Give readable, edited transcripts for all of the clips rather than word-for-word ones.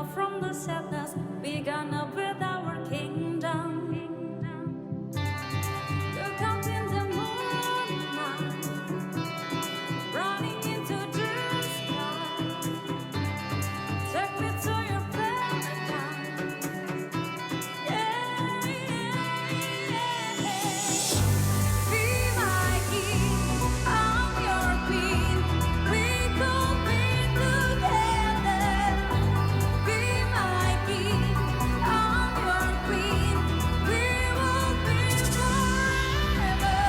up from the sadness, begun up with our kingdom. Look out in the moonlight, running into the sky. Take me to your paradise. Yeah, yeah, yeah. Be my king, I'm your queen. We could be together. Be my king, I'm your queen. We will be forever.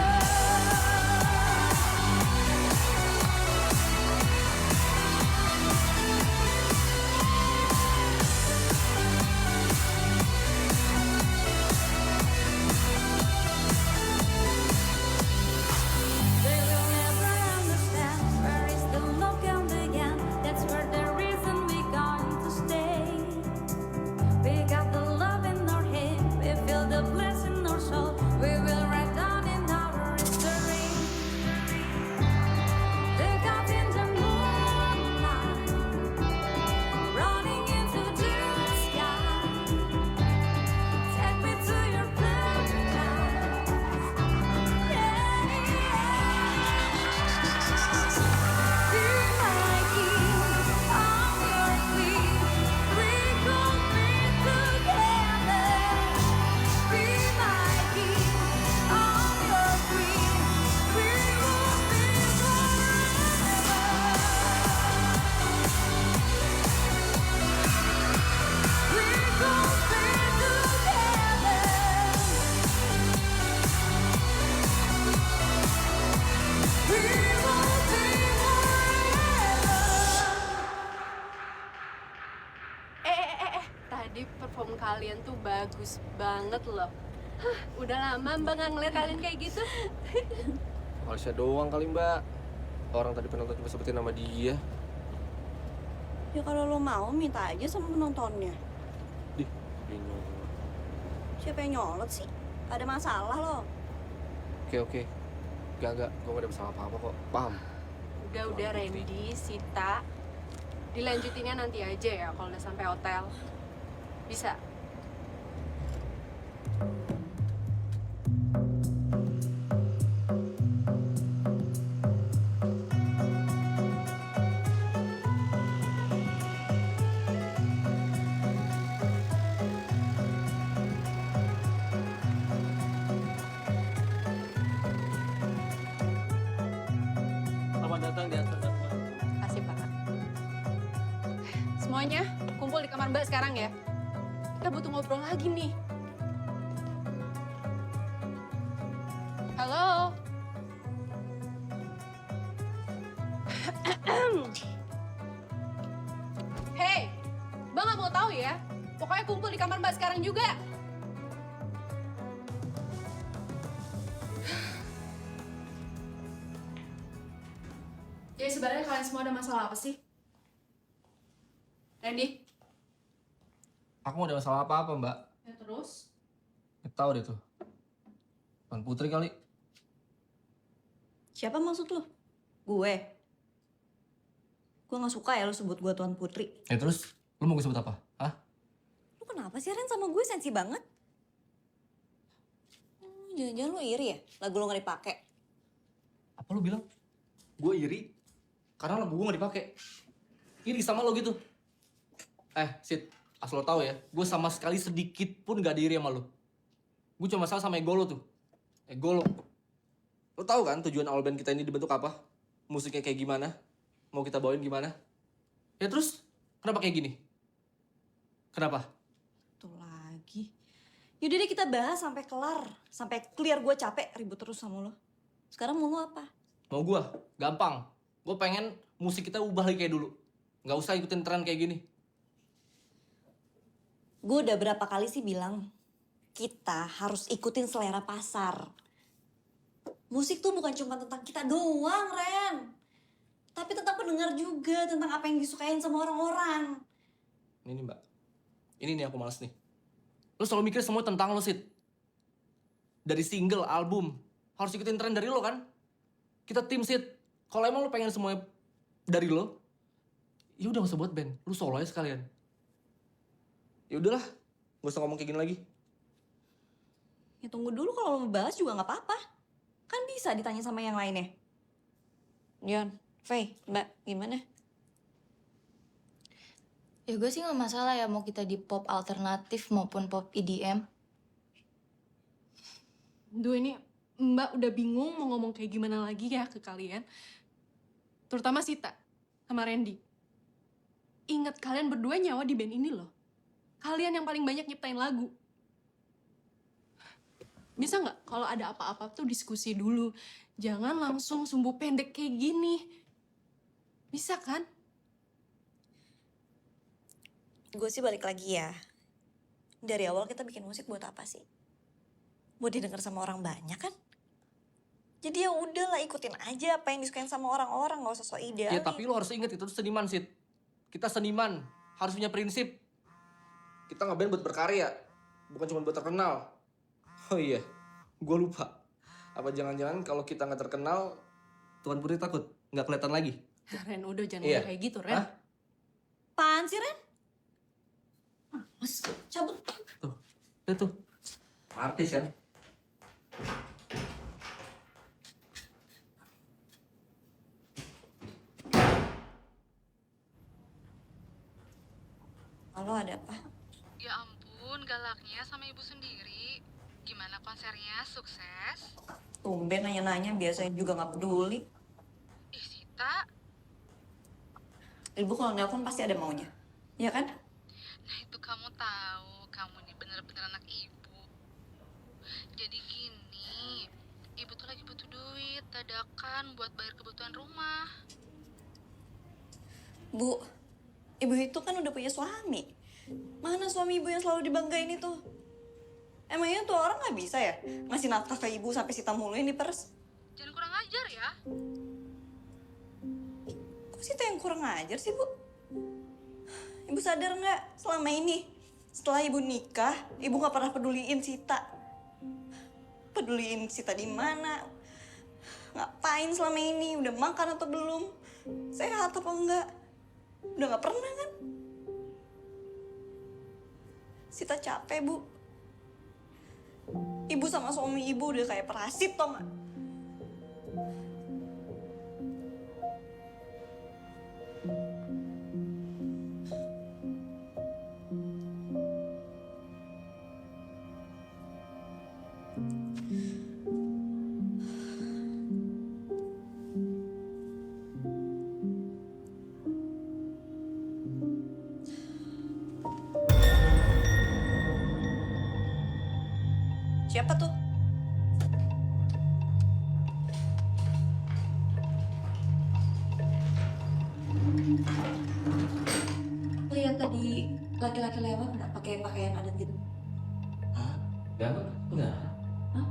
They will never understand where is the love and the end. That's where the reason we going to stay. We got the love in our head, we feel the bliss in our soul. We will write down in our history. Look out in the moonlight, running into the sky. Take me to your paradise. Yeah, be my king, I'm your queen. We could be together. Be my king, I'm your queen. We will be forever. We could be together. We will be forever. Tadi perform kalian tuh bagus banget loh. Hah, udah lama Mbak nggak ngeliat kalian kayak gitu. Alsya doang kali mbak. Orang tadi penonton cuma sebutin nama dia. Ya kalau lo mau minta aja sama penontonnya. Dih, bingung. Siapa yang nyolot sih? Ada masalah lo. Oke. Gak. Gue gak ada masalah apa-apa kok. Paham? Udah Bukti. Randy, Sita. Dilanjutinnya nanti aja ya kalau udah sampai hotel. Bisa? Selamat datang di atas Dharma. Kasih Pak. Semuanya kumpul di kamar Mbak sekarang ya. Kita butuh ngobrol lagi nih. Halo? Hei, Mbak nggak mau tahu ya? Pokoknya kumpul di kamar Mbak sekarang juga. Jadi sebenarnya kalian semua ada masalah apa sih? Randy? Aku gak ada masalah apa-apa mbak. Ya terus? Gak tau deh tuh. Tuan Putri kali. Siapa maksud lo? Gue. Gue nggak suka ya lo sebut gue Tuan Putri. Ya terus, lu mau gue sebut apa? Hah? Lo kenapa sih Ren sama gue sensi banget? Jangan-jangan lo iri ya? Lagu lo nggak dipakai. Apa lu bilang? Gue iri? Karena lagu gue gak dipakai. Iri sama lo gitu. Sid, asal lo tau ya, gue sama sekali sedikit pun gak diri sama lo. Gue cuma salah sama ego lo tuh. Ego lo. Lo tau kan tujuan awal band kita ini dibentuk apa? Musiknya kayak gimana? Mau kita bawain gimana? Ya terus, kenapa kayak gini? Kenapa? Tuh lagi. Yaudah deh kita bahas sampai kelar. Sampai clear gue capek ribut terus sama lo. Sekarang mau lo apa? Mau gue? Gampang. Gue pengen musik kita ubah lagi kayak dulu. Gak usah ikutin tren kayak gini. Gue udah berapa kali sih bilang, kita harus ikutin selera pasar. Musik tuh bukan cuma tentang kita doang, Ren. Tapi tentang pendengar juga, tentang apa yang disukain sama orang-orang. Ini nih mbak. Ini nih aku males nih. Lo selalu mikir semua tentang lo, Sid. Dari single, album. Harus ikutin tren dari lo kan? Kita tim, Sid. Kalau emang lo pengen semuanya dari lo, ya udah gak usah buat band. Lo solo aja sekalian. Ya udahlah, gak usah ngomong kayak gini lagi. Ya tunggu dulu, kalau mau bahas juga nggak apa-apa. Kan bisa ditanya sama yang lainnya. Yon, Faye, Mbak, gimana? Ya gue sih nggak masalah ya mau kita di pop alternatif maupun pop EDM. Duh, ini Mbak udah bingung mau ngomong kayak gimana lagi ya ke kalian. Terutama Sita sama Randy. Ingat kalian berdua nyawa di band ini loh. Kalian yang paling banyak nyiptain lagu. Bisa nggak kalau ada apa-apa tuh diskusi dulu. Jangan langsung sumbu pendek kayak gini. Bisa kan? Gue sih balik lagi ya. Dari awal kita bikin musik buat apa sih? Buat didengar sama orang banyak kan? Jadi ya udahlah, ikutin aja apa yang disukain sama orang-orang, nggak usah sok ideal. Ya tapi lo harus ingat itu tuh seniman, Sid. Kita seniman, harus punya prinsip. Kita ngeband buat berkarya, bukan cuma buat terkenal. Oh iya, gue lupa. Apa jangan-jangan kalau kita nggak terkenal, Tuan Putri takut nggak kelihatan lagi? Ren, udah jangan Iya. ngomong kayak gitu, Ren. Hah? Apaan sih, Ren? Mas, cabut. Tuh, lihat tuh. Artis kan? Halo, ada apa? Ya ampun, galaknya sama ibu sendiri. Gimana konsernya? Sukses? Tumben nanya-nanya, biasanya juga nggak peduli. Ih, Sita. Ibu kalau nelpon pasti ada maunya. Ya kan? Nah itu kamu tahu, kamu ini bener-bener anak ibu. Jadi gini, ibu tuh lagi butuh duit, dadakan buat bayar kebutuhan rumah. Bu, ibu itu kan udah punya suami. Mana suami ibu yang selalu dibanggain itu? Emangnya tuh orang nggak bisa ya ngasih nafkah ke ibu sampai Sita muluin di pers? Jangan kurang ajar ya. Kok Sita yang kurang ajar sih, Bu? Ibu sadar nggak selama ini setelah ibu nikah, ibu nggak pernah peduliin Sita. Peduliin Sita di mana? Ngapain selama ini? Udah makan atau belum? Sehat apa enggak? Udah nggak pernah kan? Sita capek, Bu. Ibu sama suami ibu udah kayak parasit, tau nggak? Siapa tuh? Lihat tadi laki-laki lewat nggak pakai pakaian adat gitu? Hah? Enggak. Hah?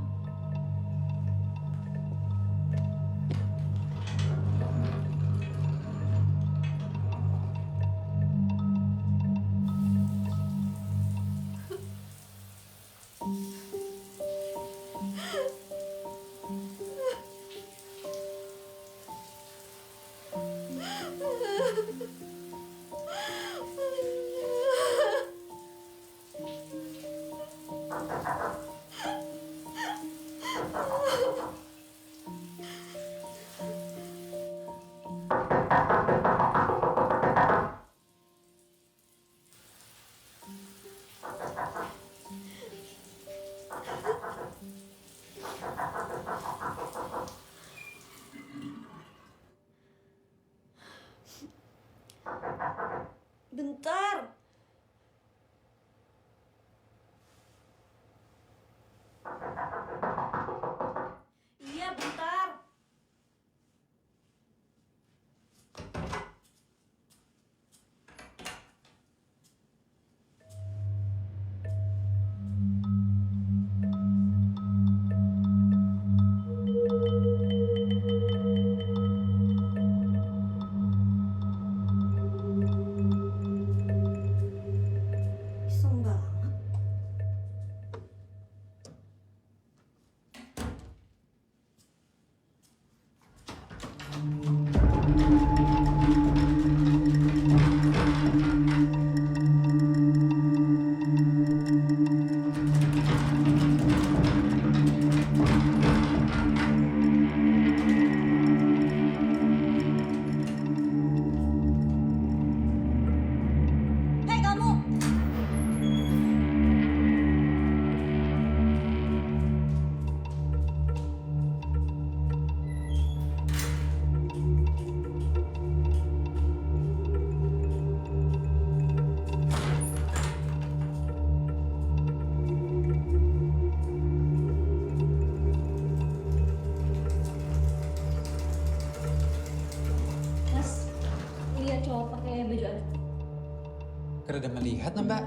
rada melihat nah mbak.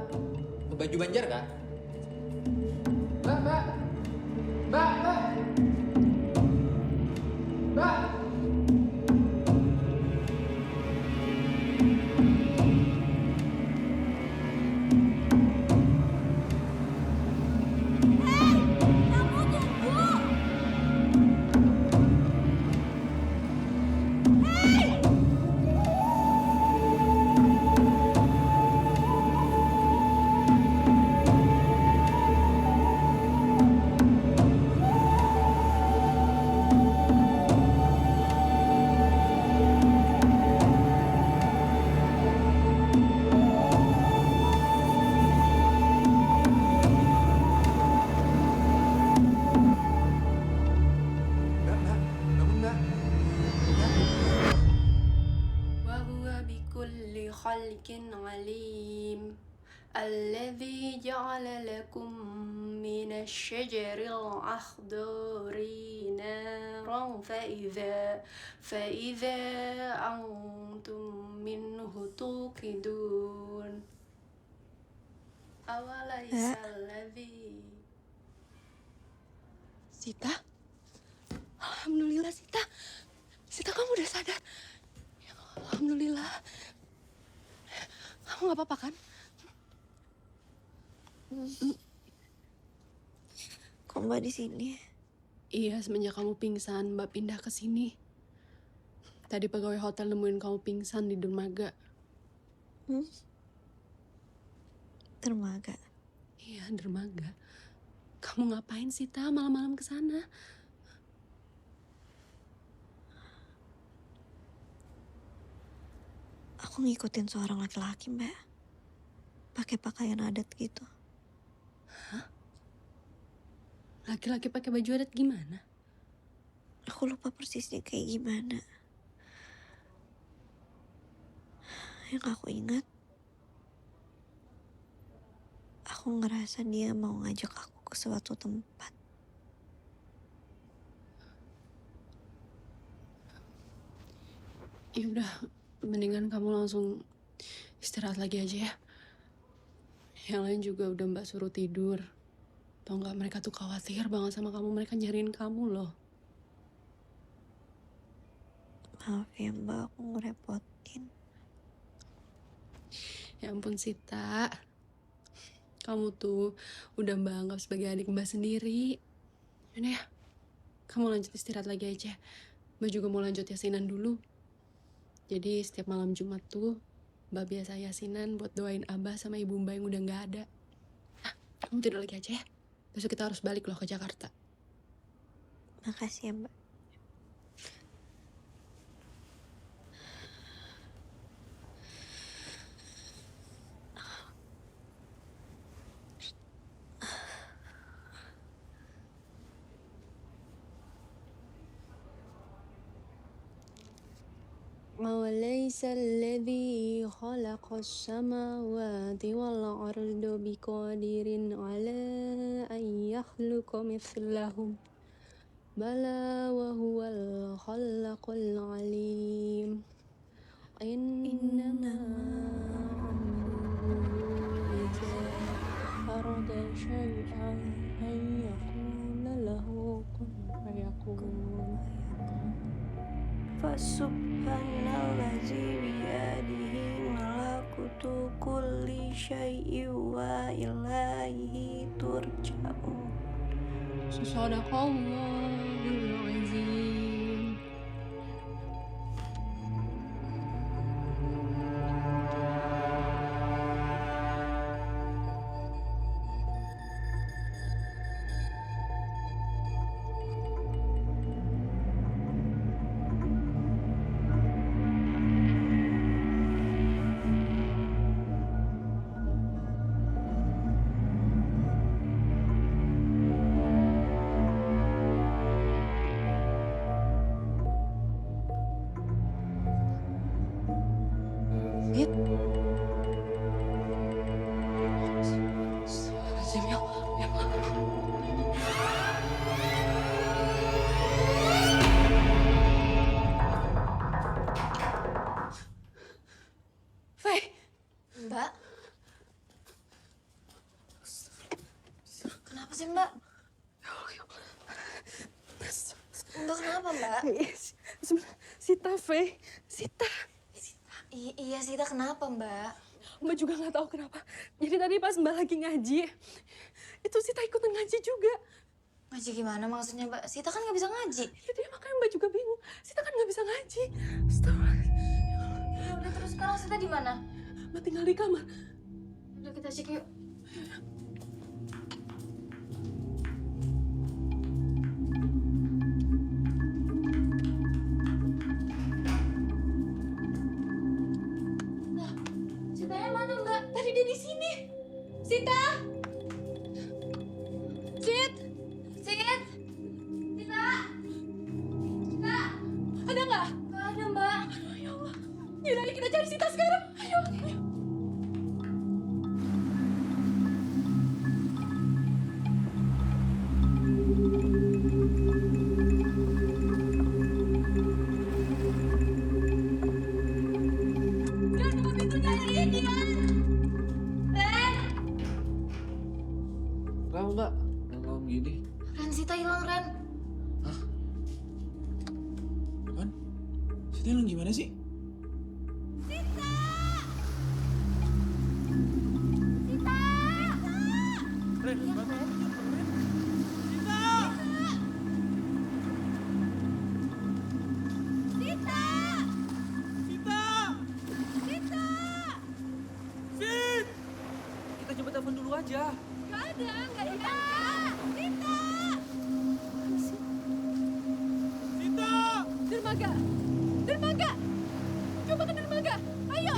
Baju Banjar kah? Mbak, mbak. Mbak, mbak. Mbak. Mbak, mbak. Bangun mbak. وهو بكل خلق عليم الذي جعل لكم من الشجر الأخضر نارا فإذا أنتم منه توقدون أوليس الذي Sita? Alhamdulillah Sita. Sita kamu udah sadar. Ya, Alhamdulillah. Kamu nggak apa-apa kan? Kok Mbak di sini? Iya, semenjak kamu pingsan, Mbak pindah ke sini. Tadi pegawai hotel nemuin kamu pingsan di dermaga. Dermaga. Iya, dermaga. Kamu ngapain sih, Ta, malam-malam ke sana? Aku ngikutin seorang laki-laki, Mbak. Pakai pakaian adat gitu. Laki-laki pakai baju adat gimana? Aku lupa persisnya kayak gimana. Yang aku ingat, aku ngerasa dia mau ngajak aku ke suatu tempat. Ya udah, mendingan kamu langsung istirahat lagi aja ya. Yang lain juga udah Mbak suruh tidur. Tau nggak, mereka tuh khawatir banget sama kamu. Mereka nyariin kamu loh. Maaf ya Mbak, aku ngerepotin. Ya ampun Sita. Kamu tuh udah Mbak anggap sebagai adik Mbak sendiri. Yaudah ya, kamu lanjut istirahat lagi aja. Mbak juga mau lanjut yasinan dulu. Jadi setiap malam Jumat tuh Mbak biasa yasinan buat doain Abah sama Ibu Mbak yang udah nggak ada. Nah, kamu tidur lagi aja ya. Besok kita harus balik loh ke Jakarta. Makasih ya Mbak. أوليس الذي خلق السماوات والأرض بقادر على أن يخلق مثلهم بلى وهو الخلاق العليم إنما أمره إذا أراد شيئا أن يقول له كن فيكون Fasubhanallazi biyadihi malakutu kulli syai'in wa ilaihi turja'un. Sadaqallahul azim. sih, Mbak? Mbak kenapa, Mbak? Sita, Faye. Sita. Iya, Sita kenapa, Mbak? Mbak juga nggak tahu kenapa. Jadi tadi pas Mbak lagi ngaji, itu Sita ikutan ngaji juga. Ngaji gimana maksudnya, Mbak? Sita kan nggak bisa ngaji. Ya dia makanya Mbak juga bingung. Sita kan nggak bisa ngaji. Astagfirullah. Ya udah, terus sekarang Sita di mana? Mbak tinggal di kamar. Udah, kita cek yuk. Nah, Sitanya mana, Mbak? Tadi dia di sini. Sita. Sit. Sit! Sita! Sita! Ada nggak? Nggak ada, Mbak. Ya Allah. Yaudah, ayo kita cari Sita sekarang. Ayo. Jangan buka pintunya, nyariin dia! Ren! Kenapa mbak? Malam gini. Ren, Sita hilang, Ren. Apaan? Sita hilang gimana sih? Kita coba telepon dulu aja. Dermaga. Dermaga. Coba ke dermaga. Ayo.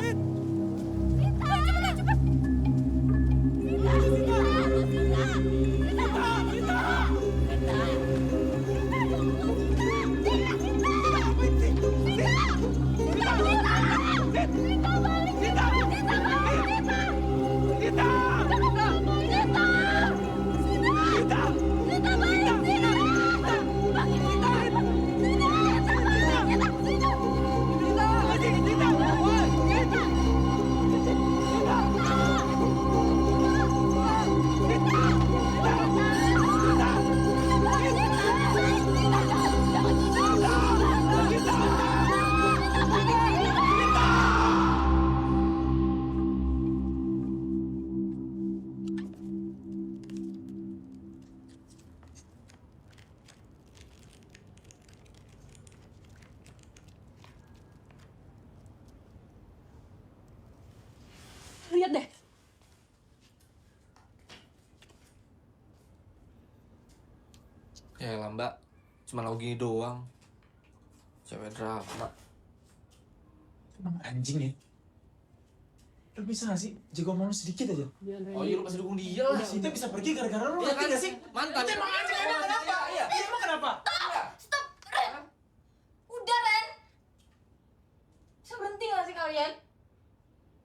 Lihat deh. Ya lah mbak, cuma lagu gini doang. Cewek drama. Emang anjing ya? Lu bisa gak sih jago malu sedikit aja? Oh iya lu pasti dukung dia lah. Sita bisa pergi gara-gara lu, Iya ngerti kan? gak sih? Mantan. Itu emang anjing, emang kenapa? Iya, emang kenapa? Stop, Ren! Udah, Ren! Bisa berhenti gak sih kalian?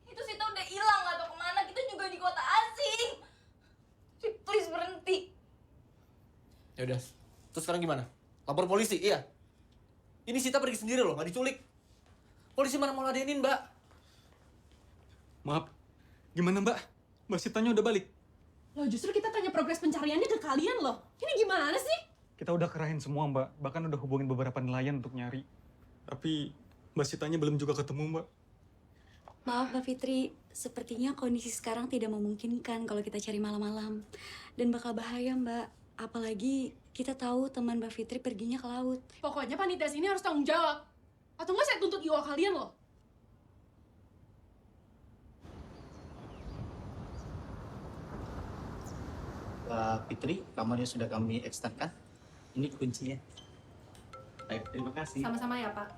Itu Sita udah hilang, gak tau kemana. Kita juga di kota asing. Please berhenti. Ya udah. Terus sekarang gimana? Lapor polisi, iya. Ini Sita pergi sendiri loh, nggak diculik. Polisi mana mau ladenin, Mbak? Maaf, gimana mbak? Mbak Sitanya udah balik? Loh, justru kita tanya progres pencariannya ke kalian loh. Ini gimana sih? Kita udah kerahin semua mbak, bahkan udah hubungin beberapa nelayan untuk nyari. Tapi Mbak Sitanya belum juga ketemu mbak. Maaf Mbak Fitri, sepertinya kondisi sekarang tidak memungkinkan kalau kita cari malam-malam. Dan bakal bahaya Mbak, apalagi kita tahu teman Mbak Fitri perginya ke laut. Pokoknya panitia sini harus tanggung jawab. Atau nggak saya tuntut IO kalian loh. Mbak Fitri, kamarnya sudah kami ekstenkan. Ini kuncinya. Baik, terima kasih. Sama-sama ya, Pak.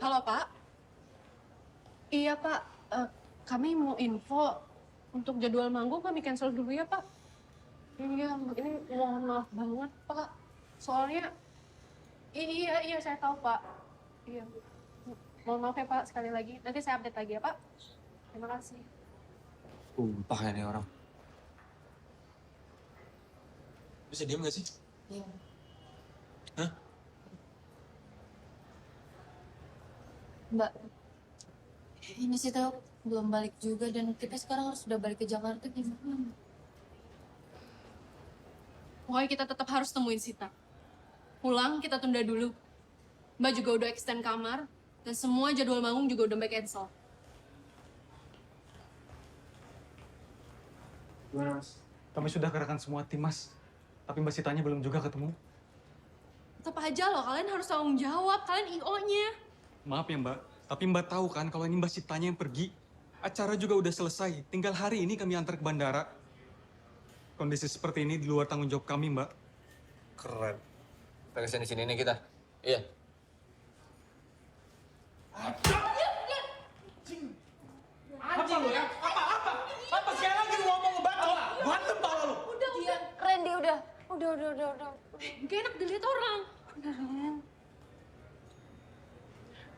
Halo, Pak. Iya, Pak. Kami mau info untuk jadwal manggung kami cancel dulu ya, Pak. Iya, ini mohon maaf banget, Pak. Soalnya, iya, saya tahu, Pak. Iya. Mohon maaf ya, Pak, sekali lagi. Nanti saya update lagi ya, Pak. Terima kasih. Sumpah ya nih orang. Bisa diam gak sih? Iya. Hah? Mbak, ini Sita belum balik juga dan kita sekarang harus sudah balik ke Jakarta gimana? Pokoknya kita tetap harus temuin Sita. Pulang kita tunda dulu. Mbak juga udah extend kamar, dan semua jadwal manggung juga udah Mbak cancel. Gimana, Mas? Kami sudah kerahkan semua tim, Mas. Tapi Mbak Sitanya belum juga ketemu. Tetap aja loh, kalian harus tanggung jawab. Kalian IO-nya. Maaf ya, Mbak. Tapi Mbak tahu kan kalau ini Mbak Sitanya yang pergi. Acara juga udah selesai. Tinggal hari ini kami antar ke bandara. Kondisi seperti ini di luar tanggung jawab kami, Mbak. Keren. Kita di sini nih kita. Iya. Anjing lu ya? Apa sekali lagi lu ngomong ngebacot? Berantem pala lu. Randy udah. Gak enak dilihat orang.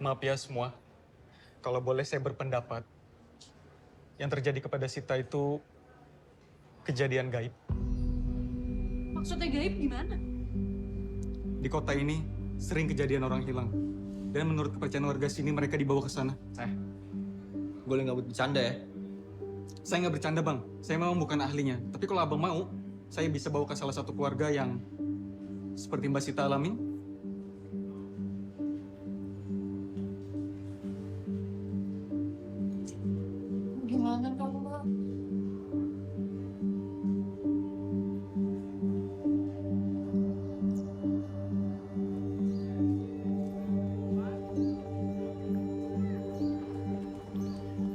Maaf ya semua. Kalau boleh saya berpendapat. Yang terjadi kepada Sita itu kejadian gaib. Maksudnya gaib gimana? Di kota ini sering kejadian orang hilang. Dan menurut kepercayaan warga sini mereka dibawa ke sana. Boleh nggak bercanda ya? Saya nggak bercanda, Bang. Saya memang bukan ahlinya. Tapi kalau Abang mau, saya bisa bawa ke salah satu keluarga yang seperti Mbak Sita alamin. Gimana dong, Mbak?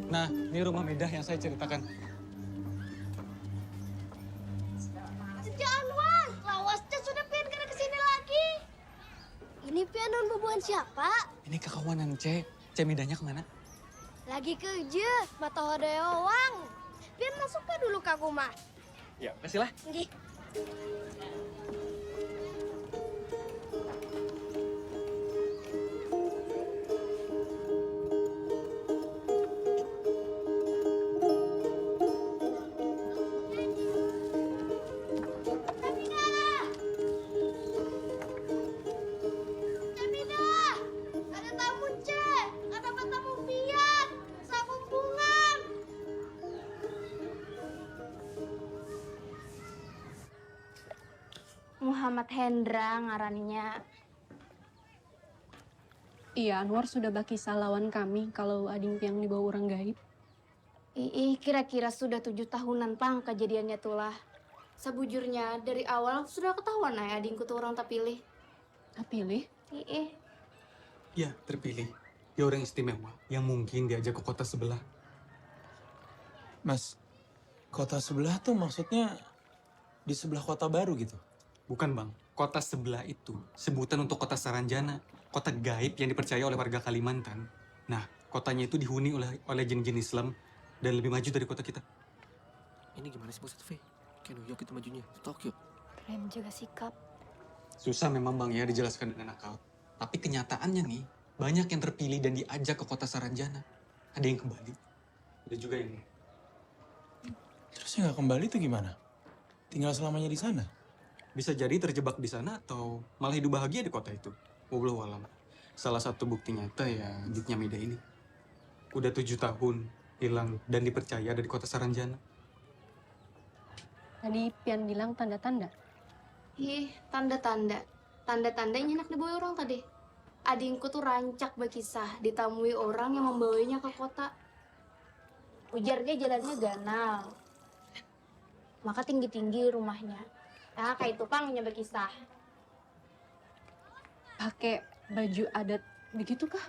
Nah, ini rumah Medah yang saya ceritakan. Sejak Anwar, lawasnya sudah pengen kena kesini lagi. Ini piano bubuan siapa? Ini kekawanan C. C Medahnya kemana? Lagi kerja, mata hodeowang. Pian masuk ke dulu ke rumah. Ya, kasihlah. Nggih. Cemidah, ada tamu Cek, ada tamu Pian, sakumpungan. Muhammad Hendra ngarannya. Iya, Anwar sudah bakisah lawan kami kalau ading yang dibawa orang gaib. Kira-kira sudah 7 tahunan pang kejadiannya tulah. Sebujurnya dari awal sudah ketahuan ay adingku tuh orang tak pilih. Tak pilih? Ya, terpilih. Dia orang istimewa yang mungkin diajak ke kota sebelah. Mas, kota sebelah tuh maksudnya di sebelah kota baru gitu? Bukan, Bang. Kota sebelah itu sebutan untuk kota Saranjana. Kota gaib yang dipercaya oleh warga Kalimantan. Nah, kotanya itu dihuni oleh jin-jin Islam dan lebih maju dari kota kita. Ini gimana sih Bos V? Kayak New York itu majunya, itu Tokyo. Rem jaga sikap. Susah memang, Bang, ya dijelaskan dengan akal. Tapi kenyataannya nih, banyak yang terpilih dan diajak ke kota Saranjana. Ada yang kembali. Ada juga yang... Terus yang nggak kembali tuh gimana? Tinggal selamanya di sana? Bisa jadi terjebak di sana atau malah hidup bahagia di kota itu. Wallahu alam. Salah satu bukti nyata ya adiknya Meda ini. Udah 7 tahun hilang dan dipercaya ada di kota Saranjana. Tadi Pian bilang tanda-tanda. Tanda-tanda. Tanda-tanda yang enak dibawa orang tadi. Adingku tuh rancak berkisah ditamui orang yang membawanya ke kota. Ujarnya jalannya ganal. Maka tinggi-tinggi rumahnya. Nah, kayak itu pangnya berkisah. Pakai baju adat begitu kah?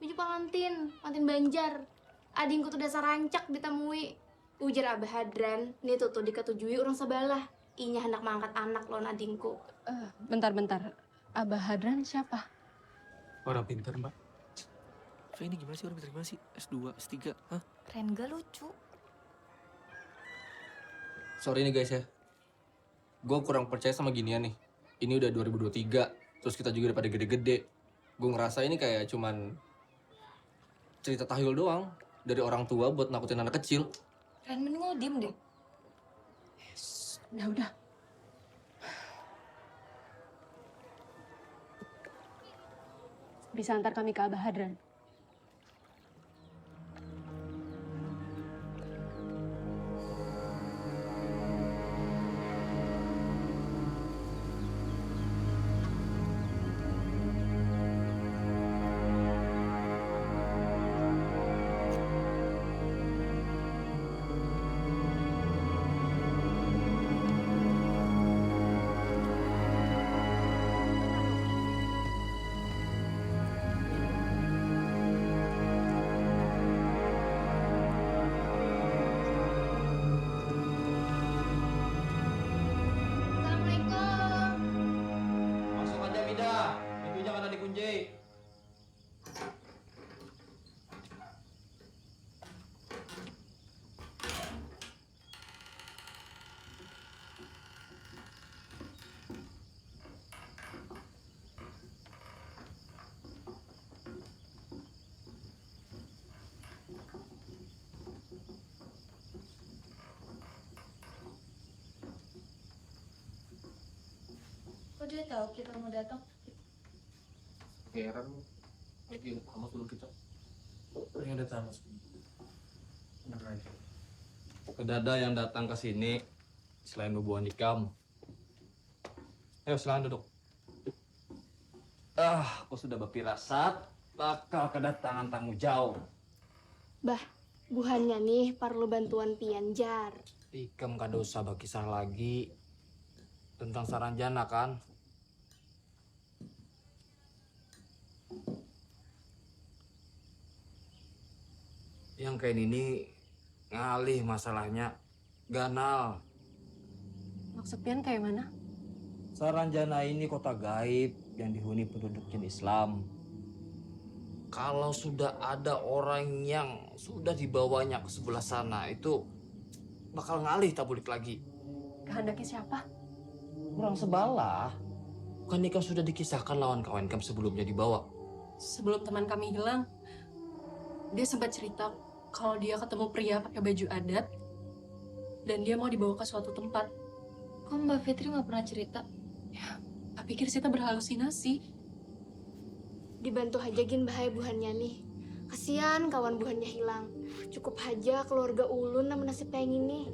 Baju pengantin Banjar. Adingku tuh dasar rancak ditemui. Ujar Abah Hadran, nih tuh diketujui orang sebelah. Inya hendak mengangkat anak loh adingku. Bentar. Abah Hadran siapa? Orang pintar, Mbak. V ini gimana sih orang pintar gimana sih? S2, S3, hah? Keren gak lucu? Sorry nih guys ya. Gue kurang percaya sama ginian nih. Ini udah 2023, terus kita juga udah pada gede-gede. Gue ngerasa ini kayak cuman cerita tahyul doang dari orang tua buat nakutin anak kecil. Ren, mending lo diem deh. Udah. Bisa antar kami ke Abah Hadran. dia tahu kita mau datang? Heran lu. Lagi sama dulu kita. Ini ada tamu. Bener aja. Kedada yang datang ke sini selain hubungan nikam. Ayo silakan duduk. Aku sudah berfirasat bakal kedatangan tamu jauh. Bah, buhannya nih perlu bantuan pianjar. Ikam kada usah berkisah lagi tentang Saranjana kan? Yang kayak ini ngalih masalahnya, ganal. Maksud Pian kayak mana? Saranjana ini kota gaib yang dihuni penduduk jenis Islam. Kalau sudah ada orang yang sudah dibawanya ke sebelah sana, itu bakal ngalih tabulik lagi. Kehendaki siapa? Orang sebalah. Kan ini kan sudah dikisahkan lawan kawan kamu sebelumnya dibawa. Sebelum teman kami hilang, dia sempat cerita kalau dia ketemu pria pakai baju adat dan dia mau dibawa ke suatu tempat. Kok Mbak Fitri nggak pernah cerita? Ya, tak pikir Sita berhalusinasi. Dibantu aja gin bahaya buhannya nih. Kasihan kawan buhannya hilang. Cukup aja keluarga ulun nama nasib kayak gini.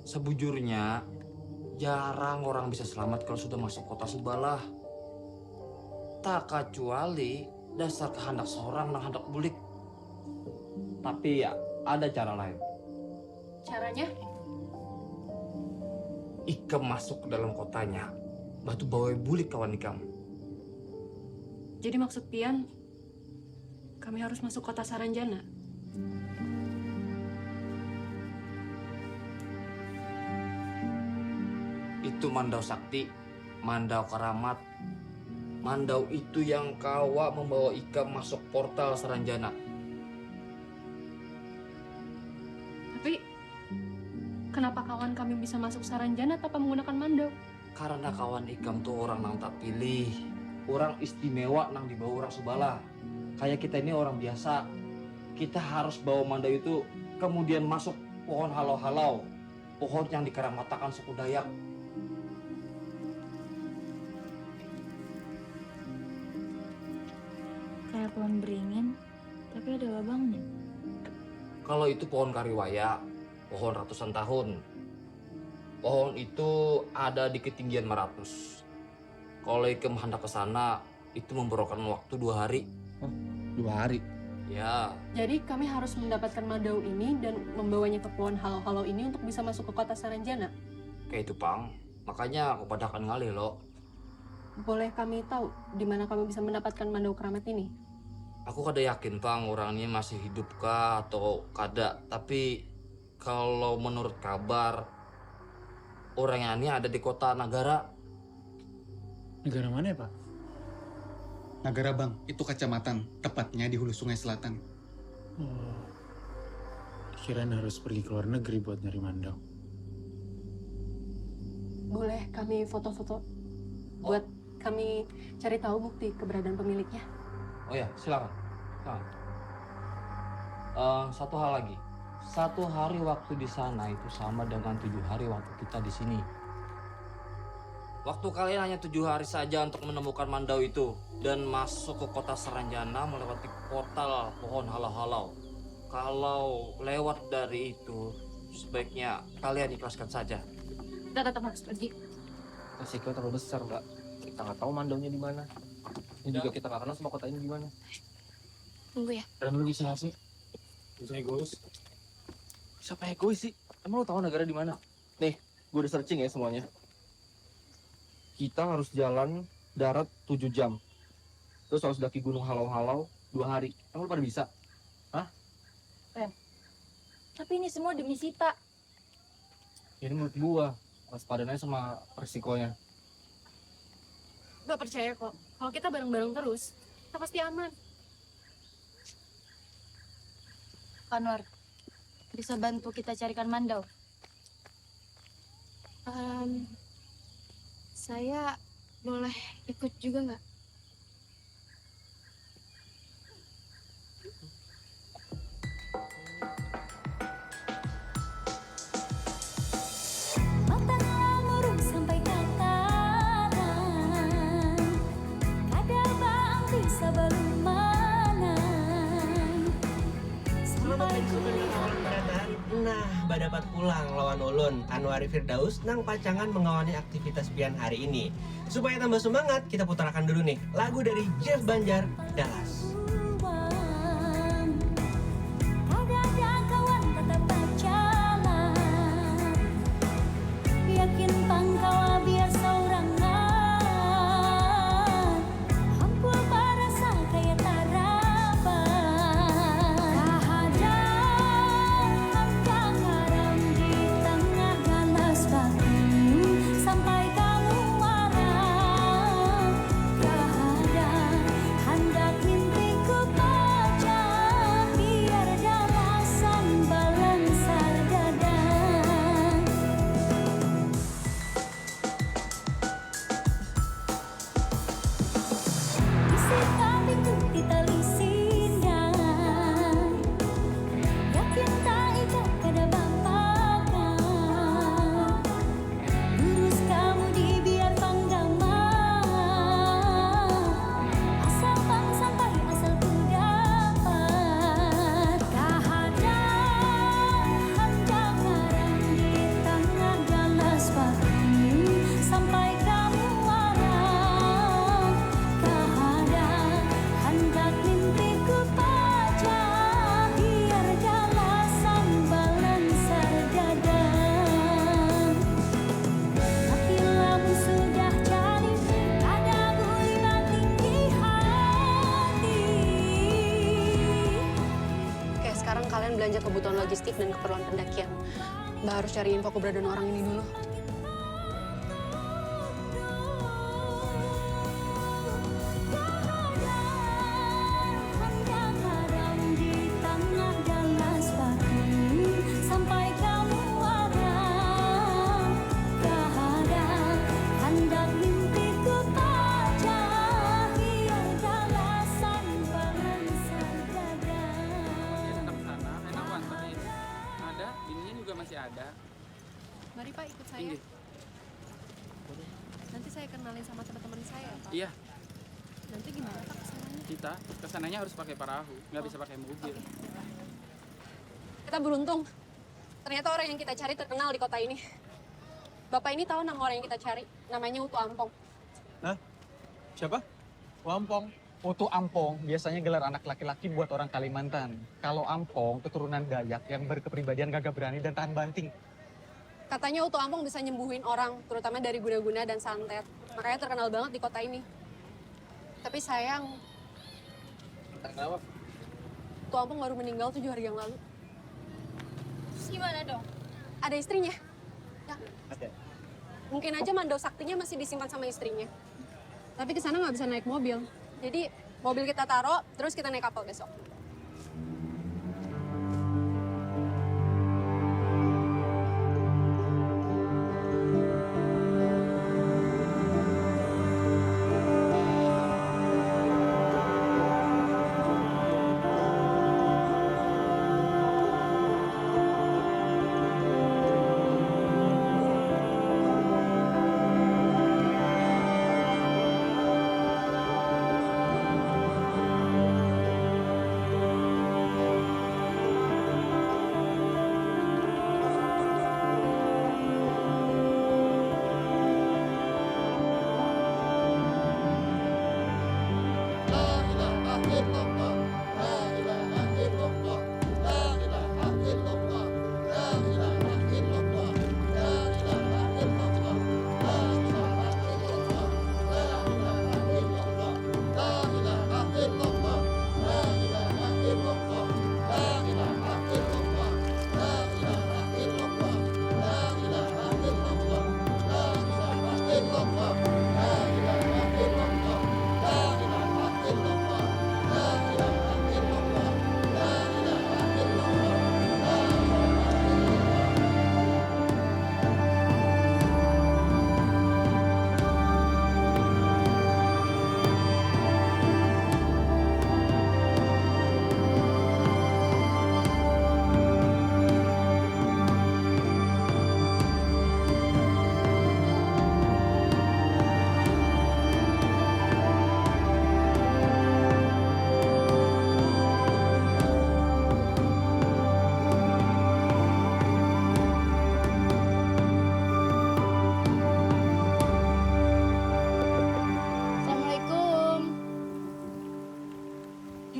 Sebujurnya, jarang orang bisa selamat kalau sudah masuk kota sebalah. Tak kecuali dasar kehendak seorang dan hendak bulik. Tapi ya, ada cara lain. Caranya? Ikam masuk ke dalam kotanya, batu bawa bulik kawan ikam. Jadi maksud Pian, kami harus masuk kota Saranjana. Itu Mandau Sakti, Mandau Karamat. Mandau itu yang kawa membawa ikam masuk portal Saranjana. Tapi, kenapa kawan kami bisa masuk Saranjana tanpa menggunakan mandau? Karena kawan ikam tuh orang nang tak pilih. Orang istimewa nang dibawa orang Subala. Kayak kita ini orang biasa. Kita harus bawa mandau itu kemudian masuk pohon halau-halau. Pohon yang dikaramatakan suku Dayak. Kayak pohon beringin, tapi ada lubangnya. Kalau itu pohon kariwaya, pohon ratusan tahun. Pohon itu ada di ketinggian Meratus. Kalau ikam hendak ke sana, itu memerlukan waktu 2 hari. 2 hari? Ya. Jadi kami harus mendapatkan mandau ini dan membawanya ke pohon halau-halau ini untuk bisa masuk ke kota Saranjana. Kayak itu, Pang. Makanya aku padakan ngalih, lo. Boleh kami tahu di mana kami bisa mendapatkan mandau keramat ini? Aku kada yakin, Pang, orangnya masih hidup kah atau kada. Tapi kalau menurut kabar, orangnya ini ada di kota Nagara. Negara mana ya, Pak? Nagara Bang, itu kecamatan, tepatnya di hulu sungai selatan. Oh. Kirain harus pergi ke luar negeri buat nyari mandau. Boleh kami foto-foto buat kami cari tahu bukti keberadaan pemiliknya? Oh ya, silakan. Satu hal lagi. 1 hari waktu di sana itu sama dengan 7 hari waktu kita di sini. Waktu kalian hanya 7 hari saja untuk menemukan mandau itu dan masuk ke kota Saranjana melewati portal pohon halau-halau. Kalau lewat dari itu, sebaiknya kalian ikhlaskan saja. Kita tetap harus pergi. Resiko terlalu besar, Mbak. Kita nggak tahu mandaunya di mana. Ini juga kita nggak kenal sama kota ini di mana. Tunggu ya. Dan lu bisa sih? Bisa egois. Siapa egois sih? Emang lo tahu negara di mana? Nih, gue udah searching ya semuanya. Kita harus jalan darat 7 jam. Terus harus daki gunung halau-halau 2 hari. Emang lo pada bisa? Hah? Tapi ini semua demi Sita. Ini menurut gua. Waspadanya sama resikonya. Gak percaya kok. Kalau kita bareng-bareng terus, kita pasti aman. Anwar, bisa bantu kita carikan mandau? Saya boleh ikut juga nggak? Matahari sebelum menang. Selamat pensiun kawan pendataan. Nah, dapat pulang lawan ulun. Anwari Firdaus nang pacangan mengawani aktivitas pian hari ini. Supaya tambah semangat, kita putarkan dulu nih lagu dari Jeff Banjar, Dallas. Ada kawan tetap berjalan, yakin pangkawa biar saurangan, hampul parasa kaya tarapan. Kahadang garam di tengah ganas batu, sampai kamu marah. Kahadang hendak mimpiku pecah, biar dalasan balansar dada. Isi kambingku ditali sindang, yakin tak ikat kada bapakan. Lurus kamu dibiar panggaman, asal bang sampai asal ku dapat. Kahadang hendak garam di tengah ganas batu, sampai kamu marah. Kahadang hendak mimpiku pecah, biar dalasan balansar dada. Tapi lamun sudah jadi, ada buliman tinggi hati. Oke, sekarang kalian belanja kebutuhan logistik dan keperluan pendakian. Mbak harus cari info keberadaan orang ini dulu. Hendak garam di tengah ganas batu, sampai kamu marah. Kahadang hendak mimpiku pecah, biar dalasan balansar dada. Tetap sana, enak wanterin. Ada, bininya juga masih ada. Mari Pak ikut saya. Tinggi. Nanti saya kenalin sama teman-teman saya, Pak. Iya, Nanti gimana Pak kesananya? kita kesananya harus pakai perahu, nggak bisa pakai mobil. Kita beruntung. Ternyata orang yang kita cari terkenal di kota ini. Bapak ini tahu nama orang yang kita cari. Namanya Utu Ampong. Hah? Siapa? Ampong. Utu Ampong biasanya gelar anak laki-laki buat orang Kalimantan. Kalau Ampong keturunan Dayak yang berkepribadian gagah berani dan tahan banting. Katanya Utu Ampong bisa nyembuhin orang, terutama dari guna-guna dan santet. Makanya terkenal banget di kota ini. Tapi sayang, Kenapa? Utu Ampong baru meninggal 7 hari yang lalu. Terus gimana dong? Ada istrinya. Ya, Ada. mungkin aja mandau saktinya masih disimpan sama istrinya. Tapi ke sana nggak bisa naik mobil. Jadi mobil kita taruh, terus kita naik kapal besok.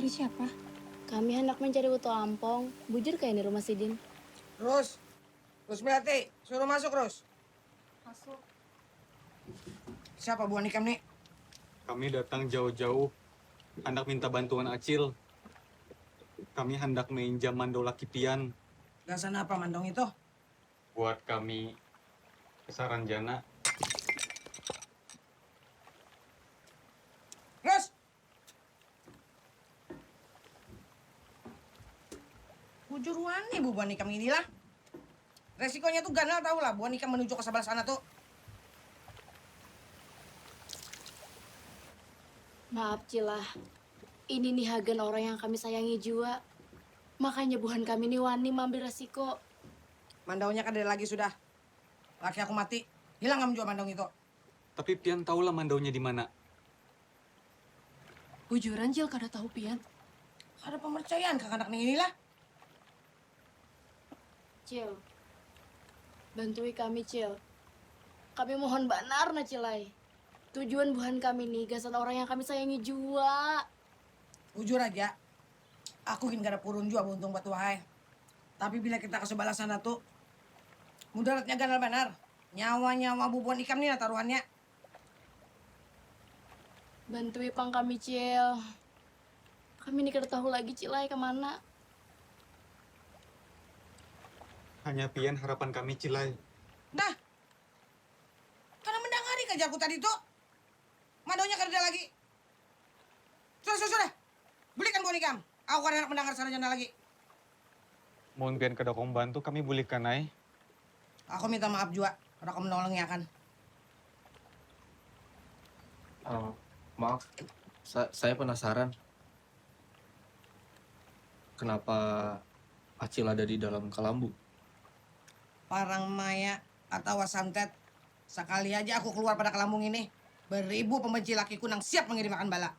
Cari siapa? Kami hendak mencari Uto Ampong. Bujur kayak di rumah Sidin. Terus Melati, suruh masuk, Rus. Masuk. Siapa Bu Anikam nih? Kami datang jauh-jauh, hendak minta bantuan Acil. Kami hendak minjam mandola kipian Gasan apa mandong itu? buat kami ke Saranjana. Rus! Bujuruan nih Bu Anikam inilah. Resikonya tuh ganal tau lah, Bu Anikam menuju ke sebelah sana tuh. Maaf Cilah, ini nih Hagen orang yang kami sayangi jua. Makanya buhan kami nih wani mengambil resiko. Mandaunya kan dari lagi sudah. Laki aku mati, hilang kamu jual mandong itu. Tapi pian tahulah mandaunya di mana. Bujuran Cil kada tahu pian. Ada pemercayaan ke anak inilah. Cil, bantui kami Cil. Kami mohon benar na Cilai. Tujuan buhan kami nih gasan orang yang kami sayangi jua. Jujur aja, aku ingin gak ada purun jua buntung batu wahai. Tapi bila kita ke sebelah sana tuh, mudaratnya ganal benar. Nyawa-nyawa bubuan ikam nih taruhannya. Bantui pang kami Cil. Kami nih kada tahu lagi Cilai kemana. Hanya pian harapan kami, Cilai. Dah, karena mendengari kerjaku tadi tuh. Mandaunya kerja lagi. Sudah. Belikan buan ikam. Aku kan enak mendengar sarjana lagi. Mohon pian kedokong bantu kami bulikan ay. Aku minta maaf juga. Karena kamu menolongnya kan. Maaf, saya penasaran. Kenapa Acil ada di dalam Kalambu? Parang Maya atau Wasantet. Sekali aja aku keluar pada Kelambung ini. Beribu pembenci lakiku yang siap mengirim makan bala.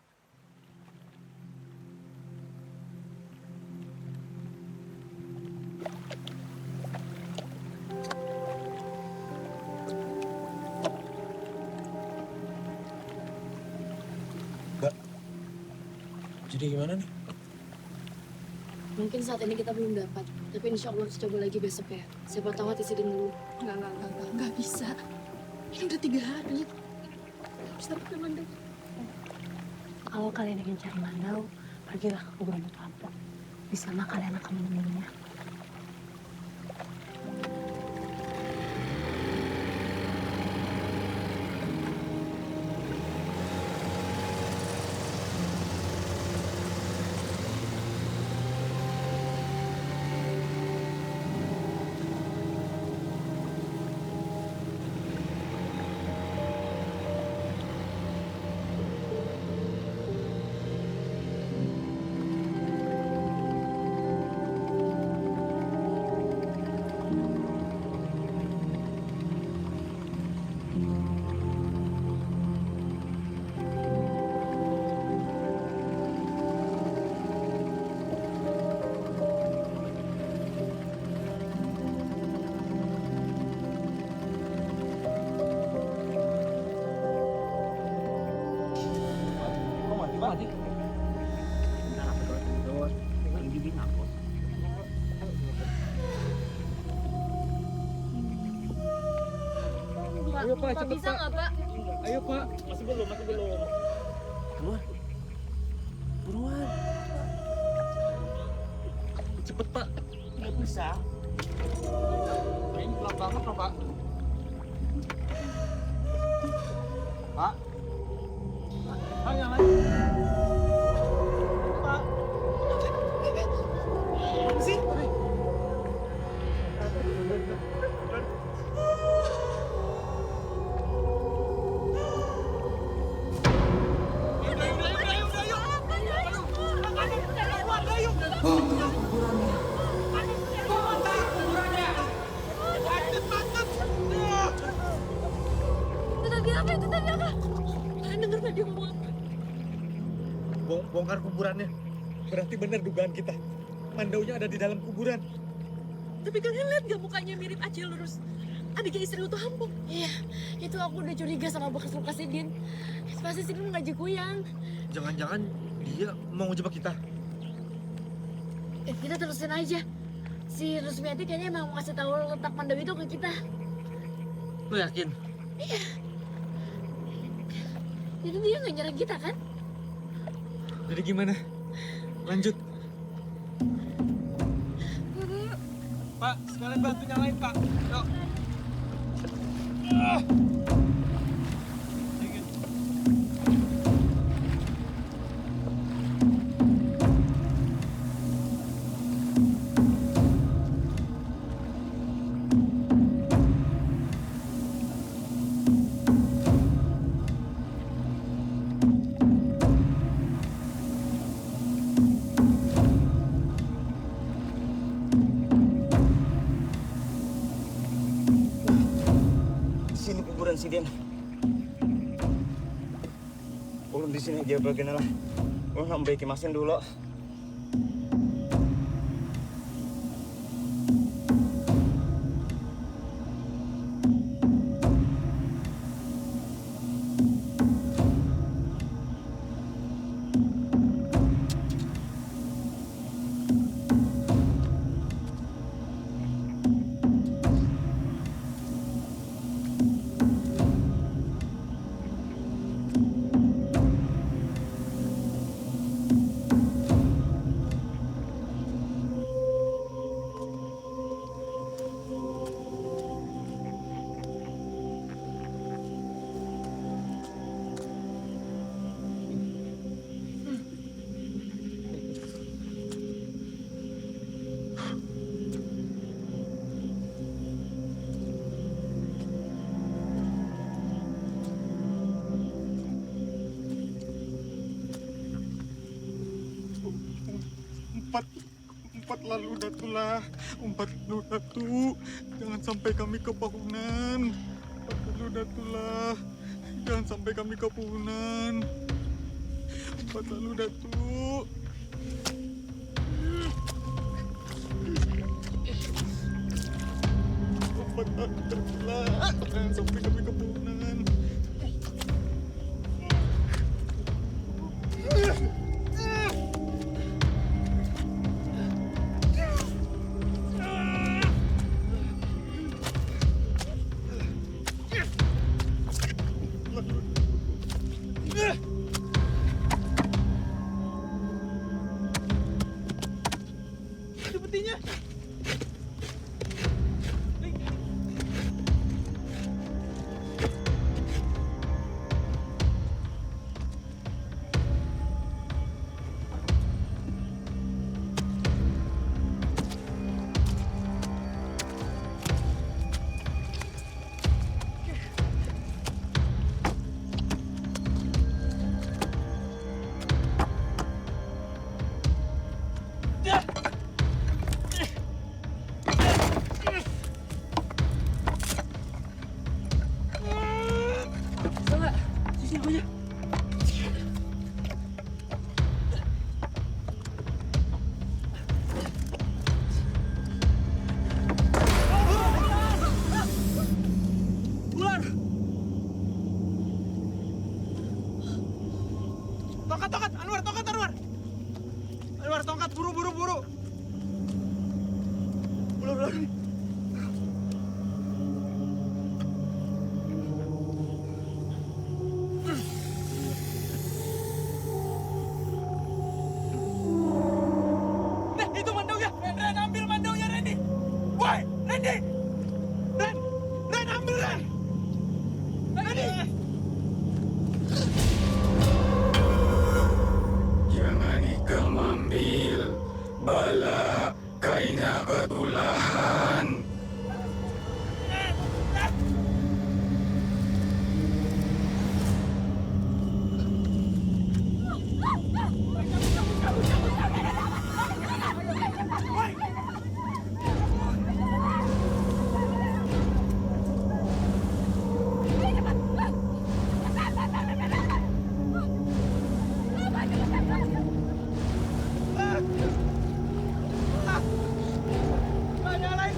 Mbak, jadi gimana nih? Mungkin saat ini kita belum dapat, tapi insya Allah harus coba lagi besok ya. Siapa tahu hati Sidin dulu. Nggak bisa. Ini udah 3 hari. Bisa pakai mandau. Kalau kalian ingin cari mandau, pergilah ke kuburan Uto Ampong. Di sana kalian akan menemuinya. Ayo Pak, cepet Bisa Pak. nggak Pak? Ayo Pak. Masih belum. Keluar. Buruan. Cepet Pak. Nggak bisa. Ini pelan banget loh Pak. Pak. Pak, yang lain. Pak. Sih. Bongkar kuburannya. Berarti benar dugaan kita. Mandaunya ada di dalam kuburan. Tapi kalian lihat gak mukanya mirip Acil lurus? Adiknya istri Uto Ampong. Iya, itu aku udah curiga sama bekas luka Sidin. Pasti Sidin ngajak kuyang. Jangan-jangan dia mau ngejebak kita. Kita terusin aja. Si Rusmiati kayaknya emang mau kasih tahu letak Mandau itu ke kita. Lu yakin? Iya. Jadi dia nggak nyerang kita kan? Jadi gimana? Lanjut. Pak, sekalian bantu nyalain, Pak. Yuk. Sini kuburan si Dian. Ulun di sini aja bagian lah. Ulun ambil kemasin dulu. Empat lalu datulah, empat lalu datu, jangan sampai kami ke pahunan. Empat lalu datulah, jangan sampai kami ke pahunan. Empat lalu datu. Empat lalu datulah, jangan sampai kami ke pahunan. Itu petinya. Salah, sisi punya. Ular. Tongkat, Anwar, tongkat, Anwar. Anwar, tongkat, buru. Ular. Itu mandaunya. Ren, ambil mandaunya, Randy. Woi, Randy. Ren, ambil, Ren. Randy. Jangan ikal mambil, bala kaina betulahan. Nyalain.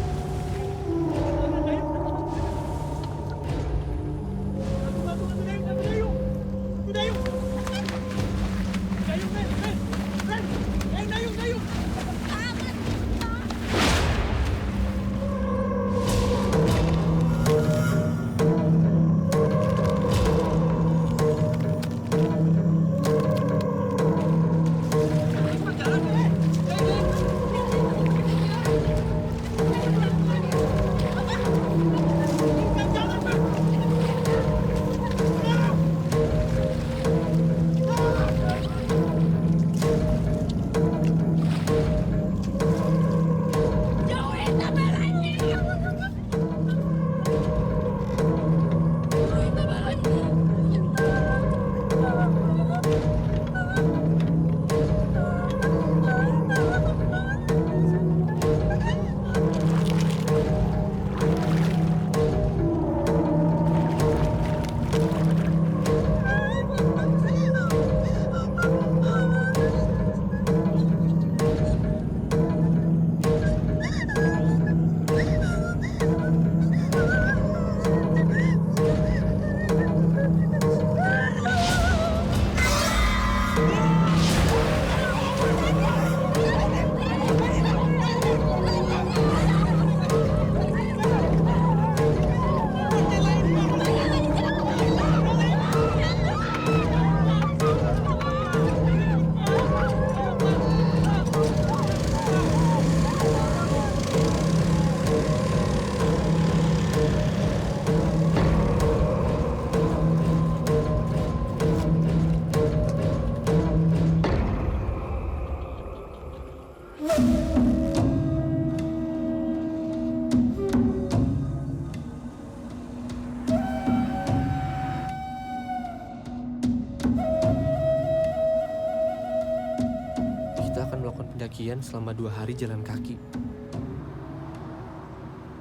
pendakian selama 2 hari jalan kaki.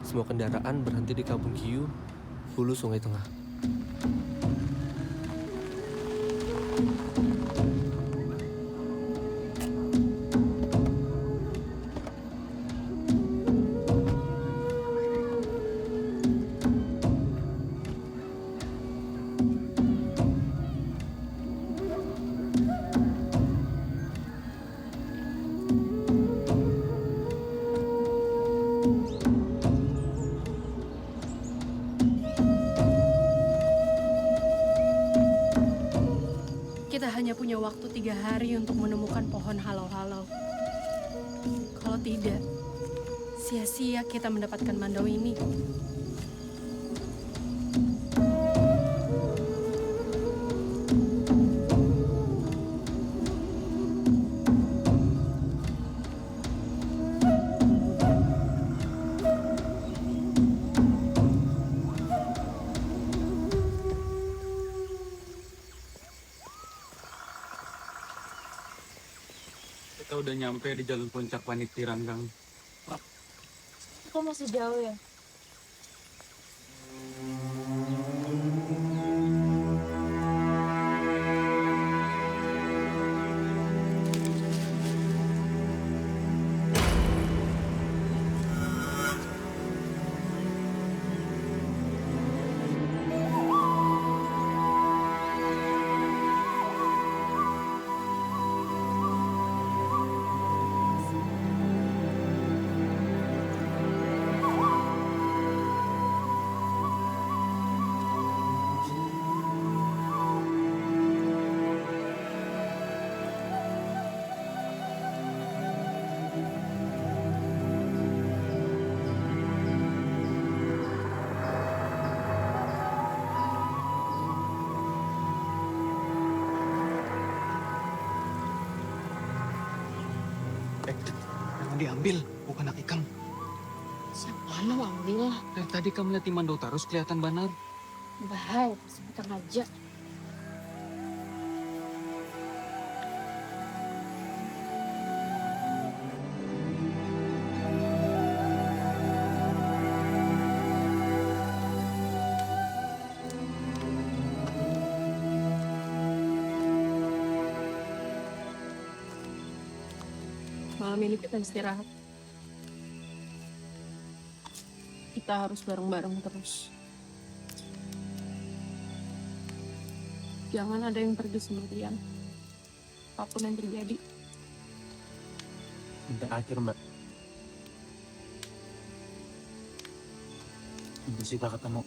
Semua kendaraan berhenti di Kampung Kiu, hulu Sungai Tengah. Kita hanya punya waktu 3 hari untuk menemukan pohon halau-halau. Kalau tidak, sia-sia kita mendapatkan mandau ini. Kita udah nyampe di Jalur Puncak Paniti Ranggang. Kok masih jauh ya? Jangan diambil, bukan anak ikam. Siapa lo ambil? Dari tadi kamu lihat Timandau terus kelihatan banar. Bahaya, sebentar aja. Malam ini kita istirahat. Kita harus bareng-bareng terus. Jangan ada yang pergi sendirian. Apapun yang terjadi. Sampai akhir, Mbak. Sampai kita ketemu.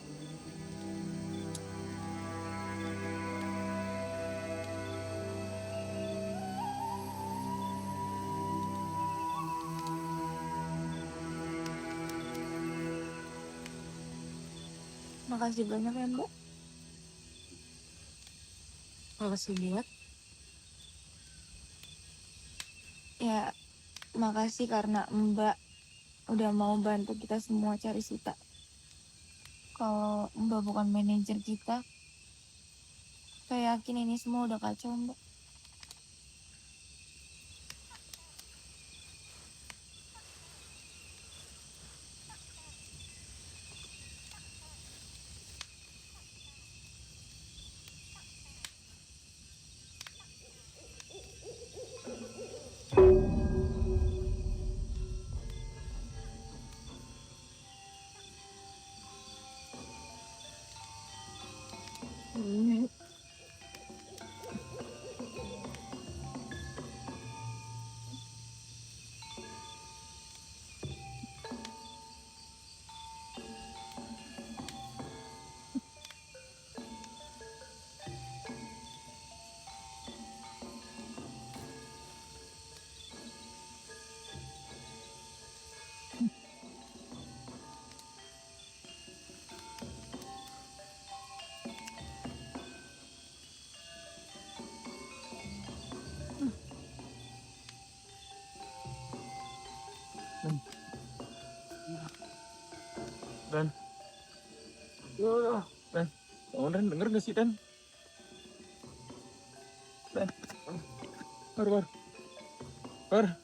Makasih banyak ya, Mbak. Makasih buat. Ya, makasih karena Mbak udah mau bantu kita semua cari Sita. Kalau Mbak bukan manajer kita, saya yakin ini semua udah kacau, Mbak. Dan, Dan, bangun Dan, denger gak sih Dan? Dan, Bar,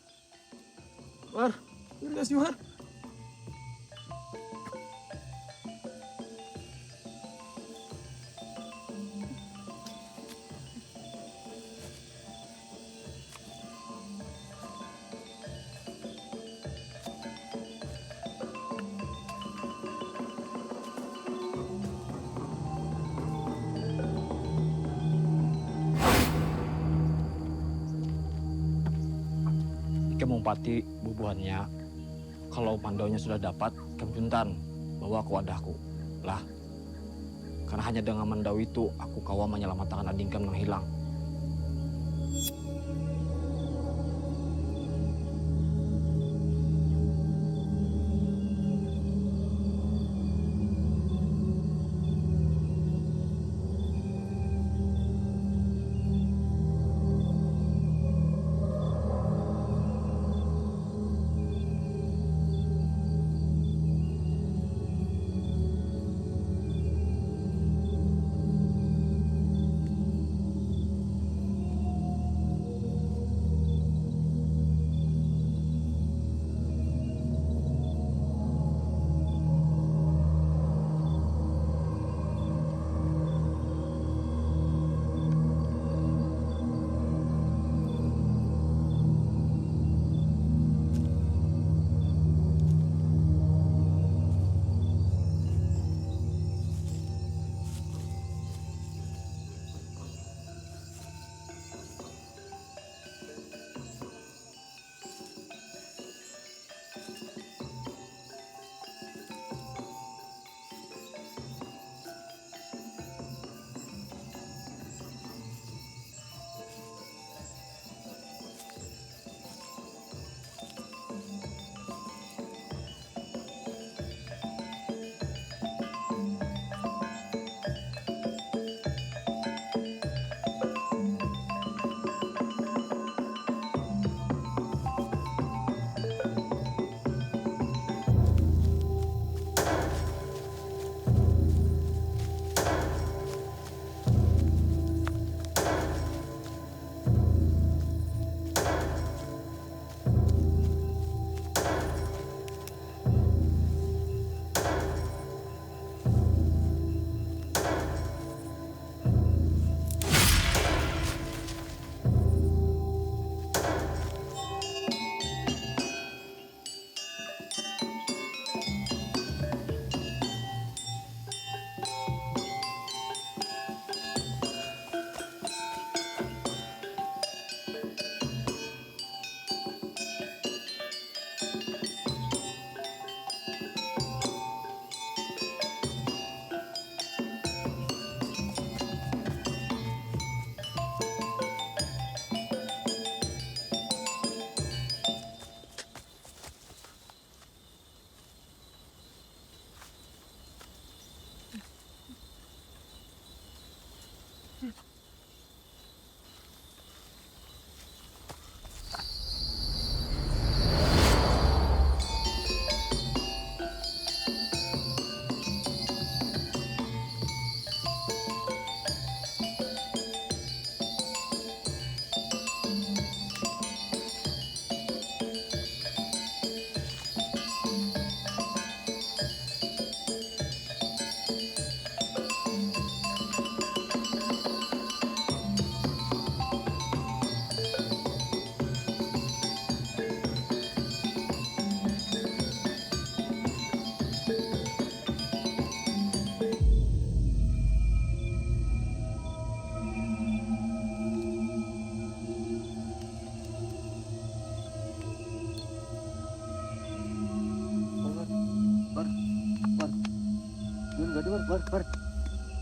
War, bener gak sih War? Ike mumpati bubuhannya. Kalau mandaunya sudah dapat, kemjuntan bawa ke wadahku. Lah, karena hanya dengan mandau itu, aku kawa menyelamatkan adingkem yang hilang.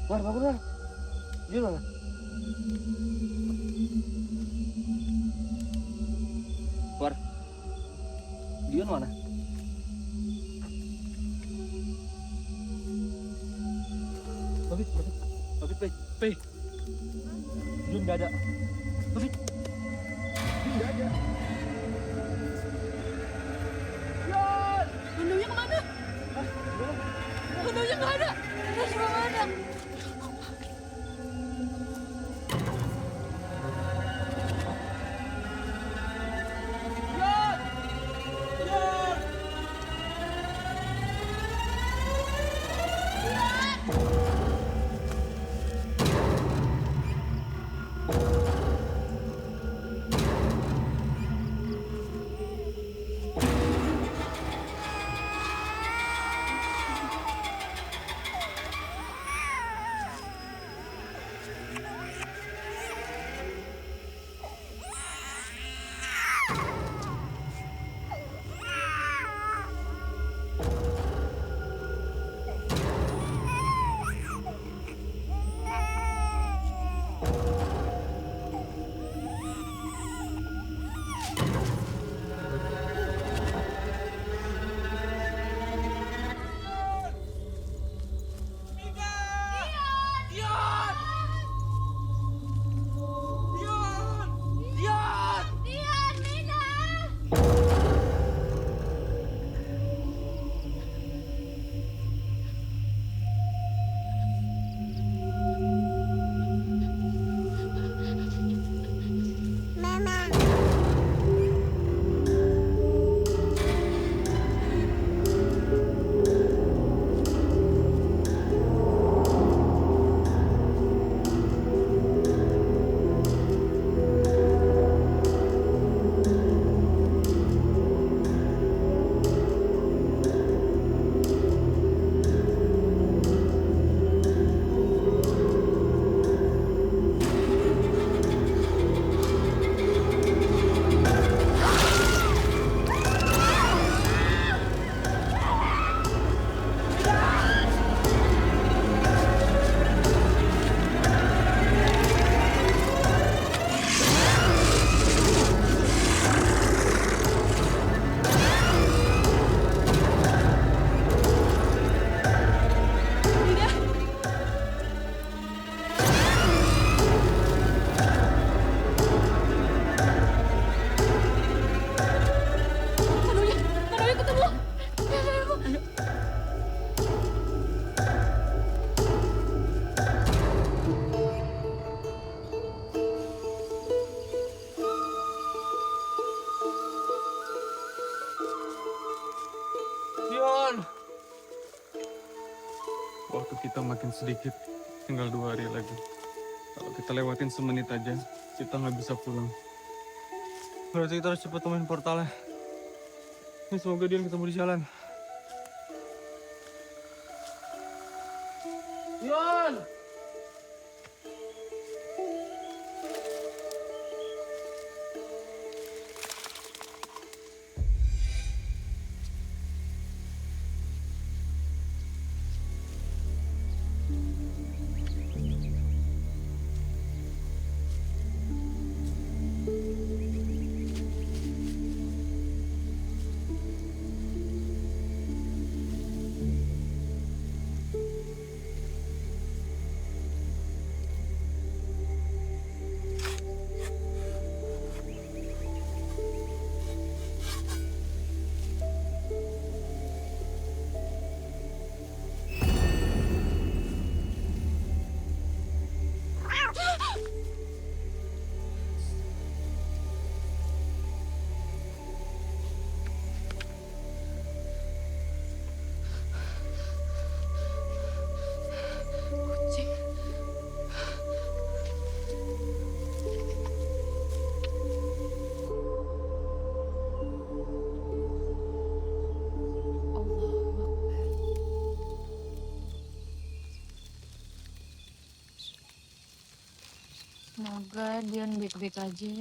War, bangun War. Dia mana? War, Dion mana? Babit, Pei. Dion nggak ada. Babit, Dion nggak ada. Dion! Mandaunya kemana? Mandaunya nggak ada. Terus belum ada. Dion! Waktu kita makin sedikit, tinggal 2 hari lagi. Kalau kita lewatin semenit aja, kita nggak bisa pulang. Berarti kita harus cepat temuin portalnya. Ini semoga dia ketemu di jalan. Yon! Semoga Dian baik-baik aja.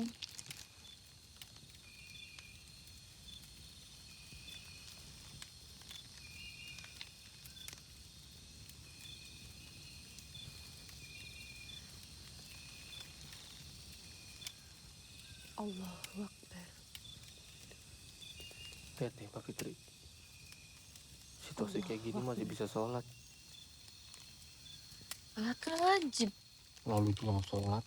Allahu Akbar. Lihat nih Mbak Fitri. Situasi kayak gini masih bisa sholat. Sholat kan wajib. Lalu pulang sholat.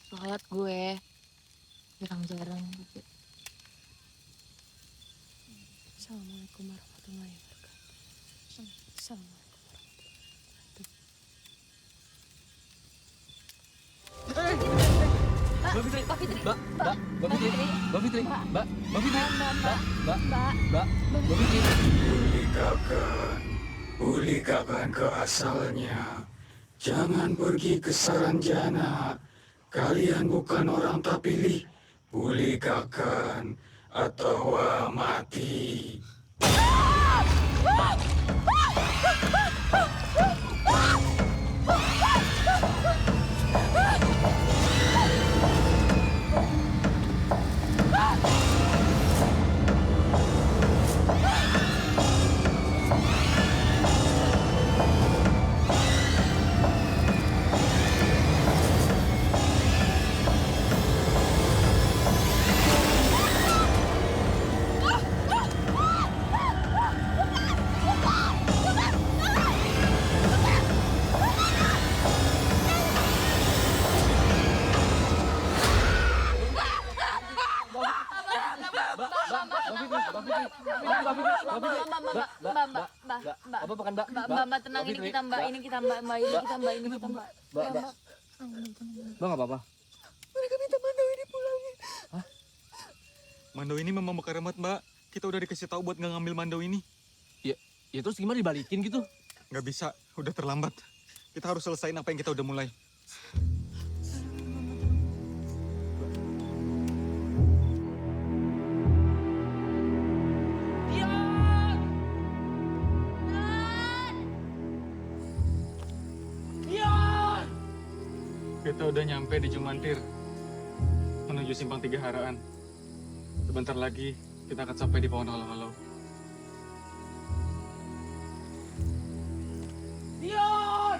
Sholat gue jarang-jarang gitu. Assalamualaikum warahmatullahi wabarakatuh. Assalamualaikum. Mbak Fitri, Mbak Fitri, Mbak Fitri, Mbak Fitri, Mbak Fitri. Pulihkan ke asalnya. Jangan pergi ke Saranjana. Kalian bukan orang tak pilih. Pulihkan atau mati. Mbak, tenang, ini kita Mbak, ini kita Mbak, ini kita Mbak. Mbak nggak apa-apa. Mereka minta Mandau ini pulangin. Mandau ini memang keramat, Mbak. Kita udah dikasih tahu buat nggak ngambil Mandau ini. Ya terus gimana dibalikin gitu? Nggak bisa, udah terlambat. Kita harus selesaiin apa yang kita udah mulai. Kita udah nyampe di Jumantir, menuju Simpang Tiga Haraan. Sebentar lagi kita akan sampai di Pohon Halau-Halau. Dion!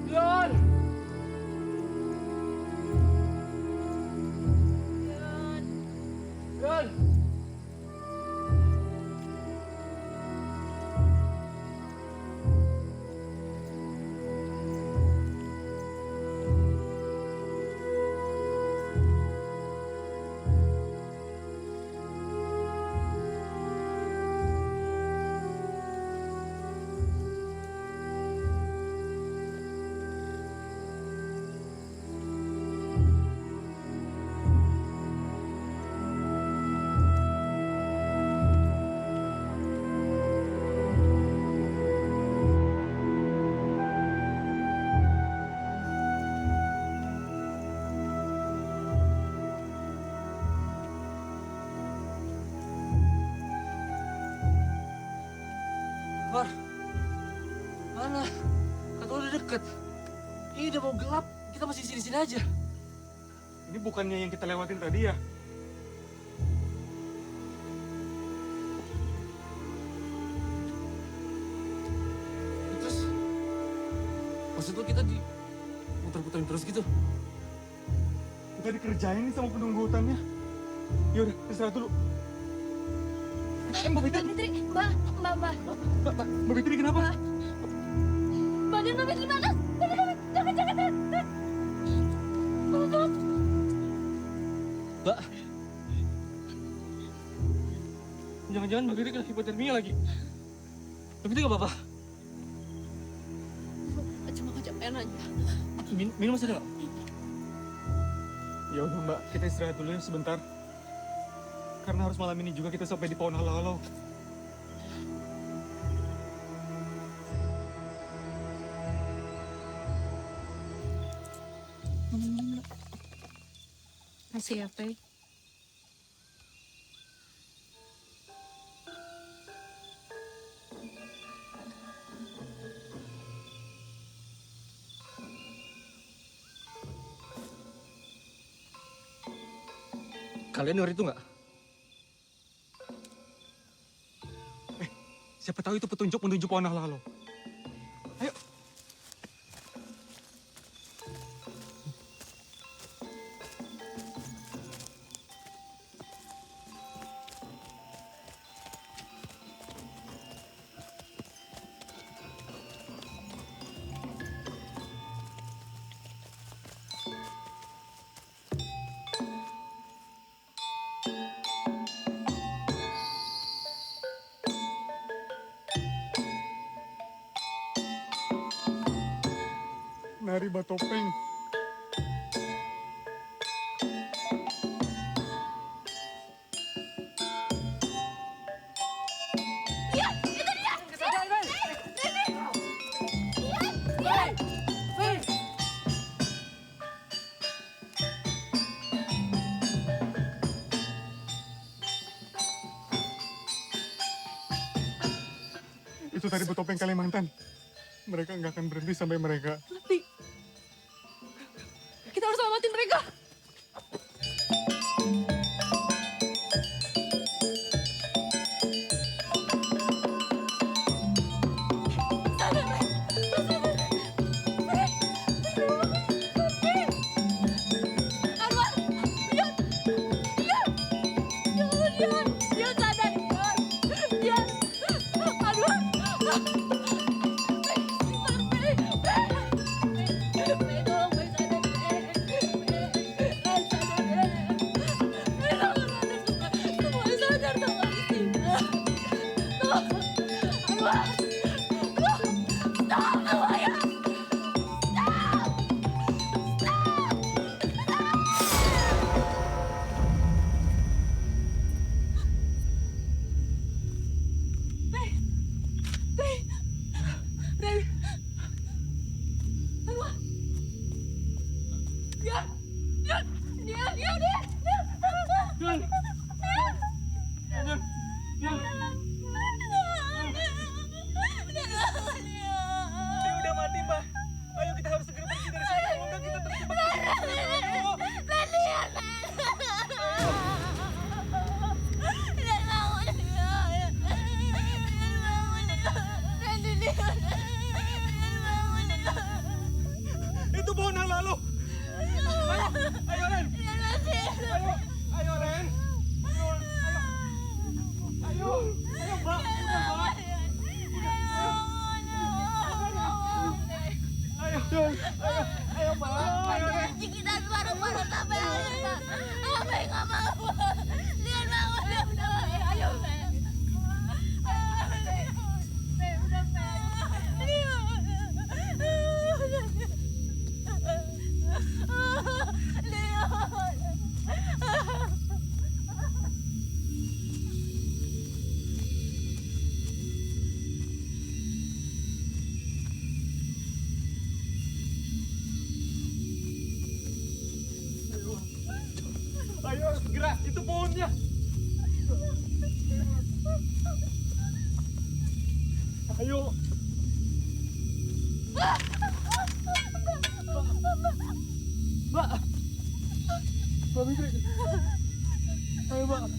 Dion! Dion! Mar, mana? Kata lu udah deket. Ini udah mau gelap, kita masih di sini-sini aja. Ini bukannya yang kita lewatin tadi ya? Terus, maksud lu kita di muter-muterin terus gitu? Kita dikerjain nih sama penunggu hutannya. Yaudah, istirahat dulu. Mbak Fitri, Mbak Fitri kenapa? Badan Mbak Fitri panas. Jangan. Mbak. Jangan-jangan Mbak Fitri kena hipotermia lagi. Mbak Fitri nggak apa-apa? Cuma kecapean aja. Minum masih ada nggak? Ya udah Mbak, kita istirahat dulu ya sebentar. Karena harus malam ini juga kita sampai di Pohon Halau-Halau. Masih ya, Pe? Kalian denger itu nggak? Siapa tahu itu petunjuk menuju Pohon Halau-Halau. Ayo. Nari Batopeng. Iya, itu dia. Itu tadi Batopeng Kalimantan. Mereka nggak akan berhenti sampai mereka. Tapi kita harus selamatin mereka. Anwar, lihat. Dia udah mati, Mbak. Ayo kita harus segera pergi dari sini. Kalau enggak kita terjebak di sini. Itu pohon yang lalu. Ayo, ayo Ren. Ayo Ren. Ayo, Mbak. Udah, Mbak. Ayo, Mbak. Ayo, Ren. Kita bareng-bareng sampai akhir, Pak. Apa yang nggak mau? Lihat bangun, udah, ayo, Pak. Udah, Ayo, segera. Itu pohonnya. Ayo. Mbak. Mbak Fitri. Ayo, Mbak.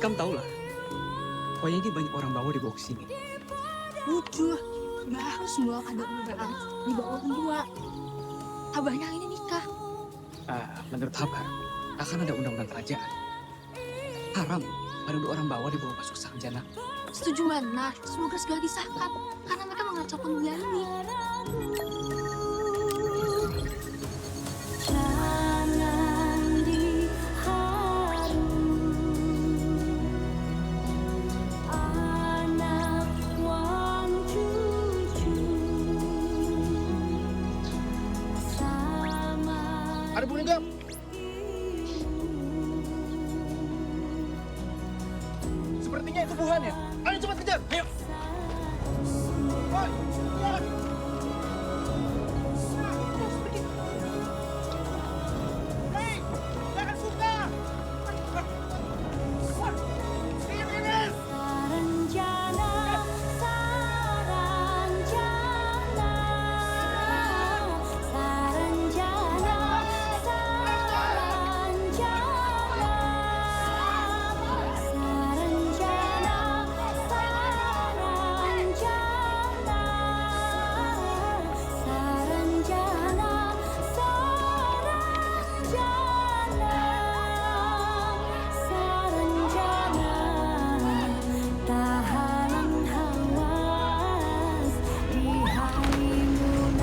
Kamu tahu lah, pokoknya ini banyak orang bawa dibawa ke sini. Lucu. Nggak harus semua ada undangan dibawa berdua. Abahnya ini nikah. Menurut Abah, akan ada undang-undang kerajaan. Haram ada dua orang bawa dibawa masuk sarjana. Setuju benar. Semoga segala disahkan. Karena mereka mengacaukan dunia ini. Jangan diharu, anak wan cucu sama. Ada bunyi gak? Sepertinya itu buhannya. Ayo cepat kejar. Ayo. Woi, lihat. Hei, jangan suka. Ini. Saranjana, saranjana, saranjana, tahanan hawas di halimunan.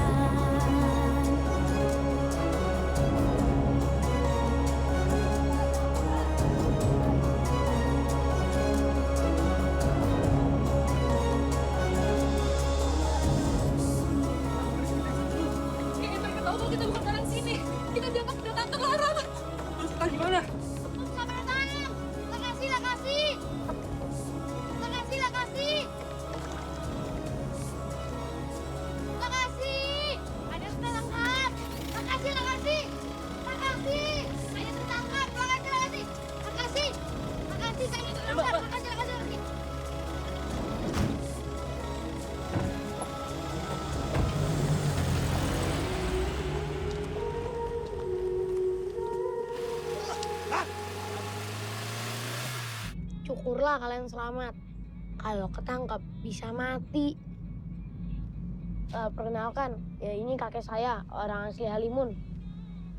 Kayaknya mereka tahu kalau kita bukan orang sini. Kita dianggap kedatangan terlarang. Terus kita gimana? Makasih. Ada tertangkap. Makasih. Ada tertangkap. Makasih. Kayaknya tertangkap. Makasih. Syukurlah kalian selamat. Kalau ketangkep bisa mati. Perkenalkan, ya ini kakek saya, orang asli Halimun.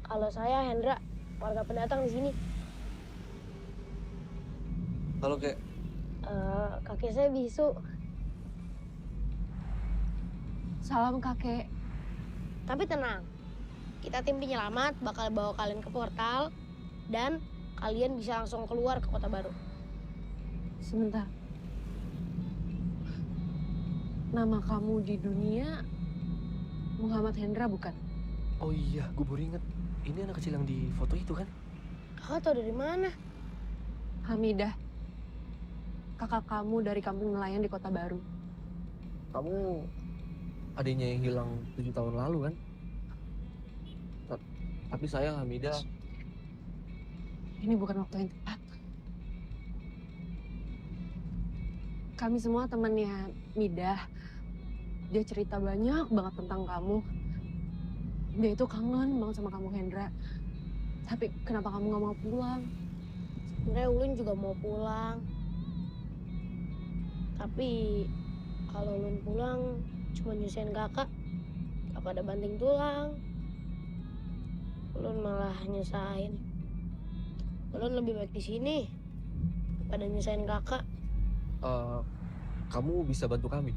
Kalau saya Hendra, warga pendatang di sini. Halo, Kek. Kakek saya bisu. Salam kakek. Tapi tenang, kita tim penyelamat bakal bawa kalian ke portal dan kalian bisa langsung keluar ke kota baru. Sebentar. Nama kamu di dunia Muhammad Hendra bukan? Oh iya, gue baru inget. Ini anak kecil yang di foto itu kan? Kakak tahu dari mana? Hamidah. Kakak kamu dari kampung nelayan di kota baru. Kamu adiknya yang hilang 7 tahun lalu kan? Tapi sayang Hamidah. Ini bukan waktu yang tepat. Kami semua temannya Midah. Dia cerita banyak banget tentang kamu. Dia itu kangen banget sama kamu Hendra. Tapi kenapa kamu gak mau pulang? Sebenarnya Ulun juga mau pulang. Tapi kalau Ulun pulang cuma nyusahin kakak. Kakak ada banting tulang. Ulun malah nyusahin. Ulun lebih baik di sini daripada nyusahin kakak. Kamu bisa bantu kami.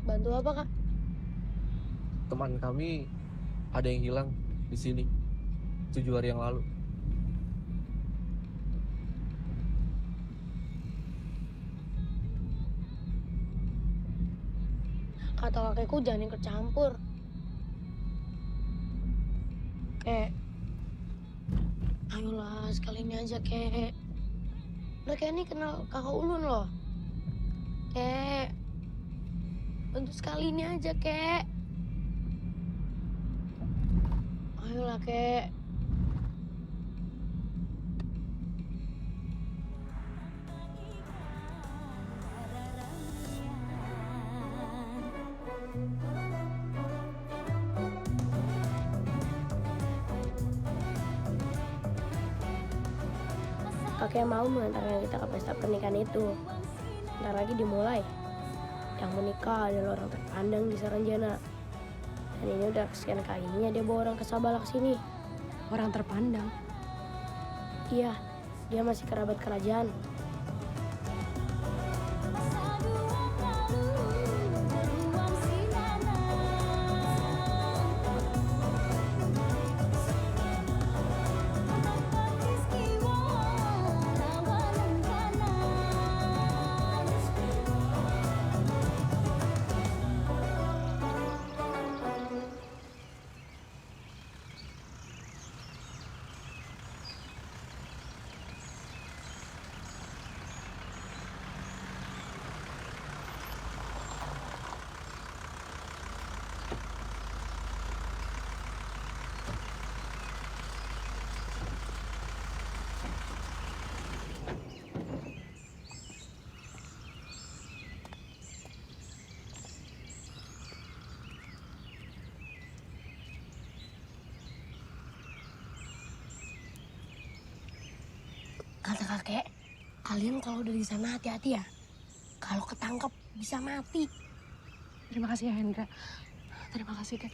Bantu apa, Kak? Teman kami ada yang hilang di sini 7 hari yang lalu. Kata kakekku jangan ikut campur. Kek, ayolah sekali ini aja, Kek. Mereka ini kenal kakak Ulun loh. Kek, bantu sekali ini aja, Kek. Ayolah, Kek. kakek mau mengantarkan kita ke pesta pernikahan itu. Ntar lagi dimulai. Yang menikah adalah orang terpandang di Saranjana. Dan ini udah kesekian kalinya dia bawa orang ke Sabala ke sini. Orang terpandang? Iya, dia masih kerabat kerajaan. Kata kakek, kalian kalau udah di sana hati-hati ya. Kalau ketangkep bisa mati. Terima kasih ya Hendra. Terima kasih Kek.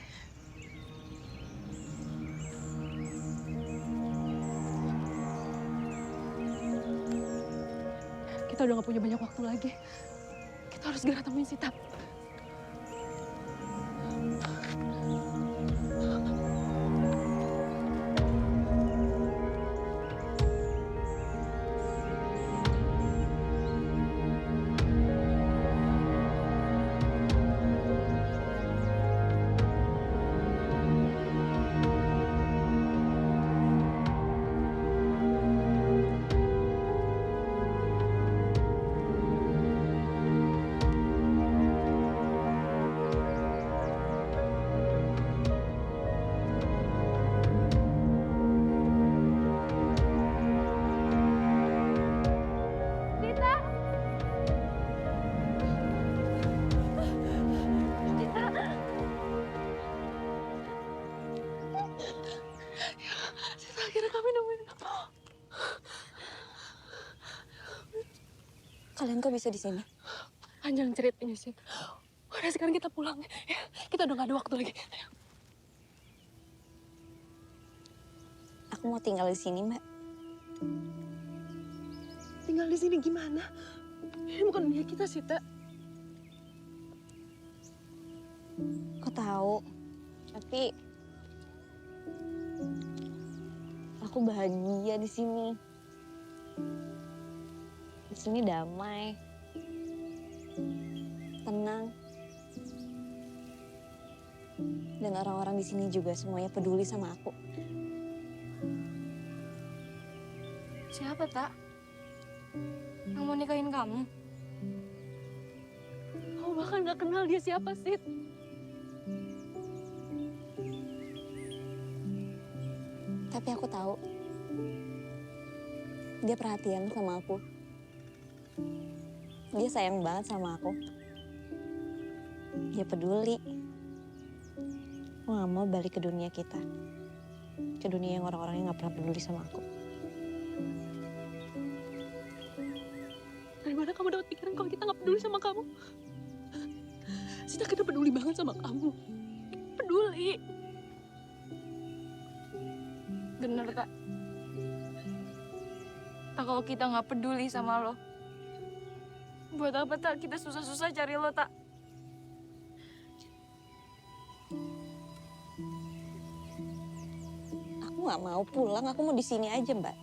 Kita udah gak punya banyak waktu lagi. Kita harus segera temuin Sita. Akhirnya kami nemuin kamu. Kalian kok bisa di sini? Panjang ceritanya sih. Udah sekarang kita pulang ya. Kita udah gak ada waktu lagi. Aku mau tinggal di sini, Mbak. Tinggal di sini gimana? Ini bukan dunia kita, Sita. Aku tahu, tapi aku bahagia di sini. Di sini damai, tenang, dan orang-orang di sini juga semuanya peduli sama aku. Siapa, Tak? Yang mau nikahin kamu? Kamu bahkan gak kenal dia siapa, Sid. Tapi aku tahu, dia perhatian sama aku. Dia sayang banget sama aku. Dia peduli. Aku gak mau balik ke dunia kita. Ke dunia yang orang-orangnya gak pernah peduli sama aku. Dari mana kamu dapat pikiran kalau kita gak peduli sama kamu? Sita, kita peduli banget sama kamu. Peduli. Bener, Tak. Tak, kalau kita nggak peduli sama lo, buat apa, Tak? Kita susah-susah cari lo, Tak. Aku gak mau pulang, aku mau di sini aja, Mbak.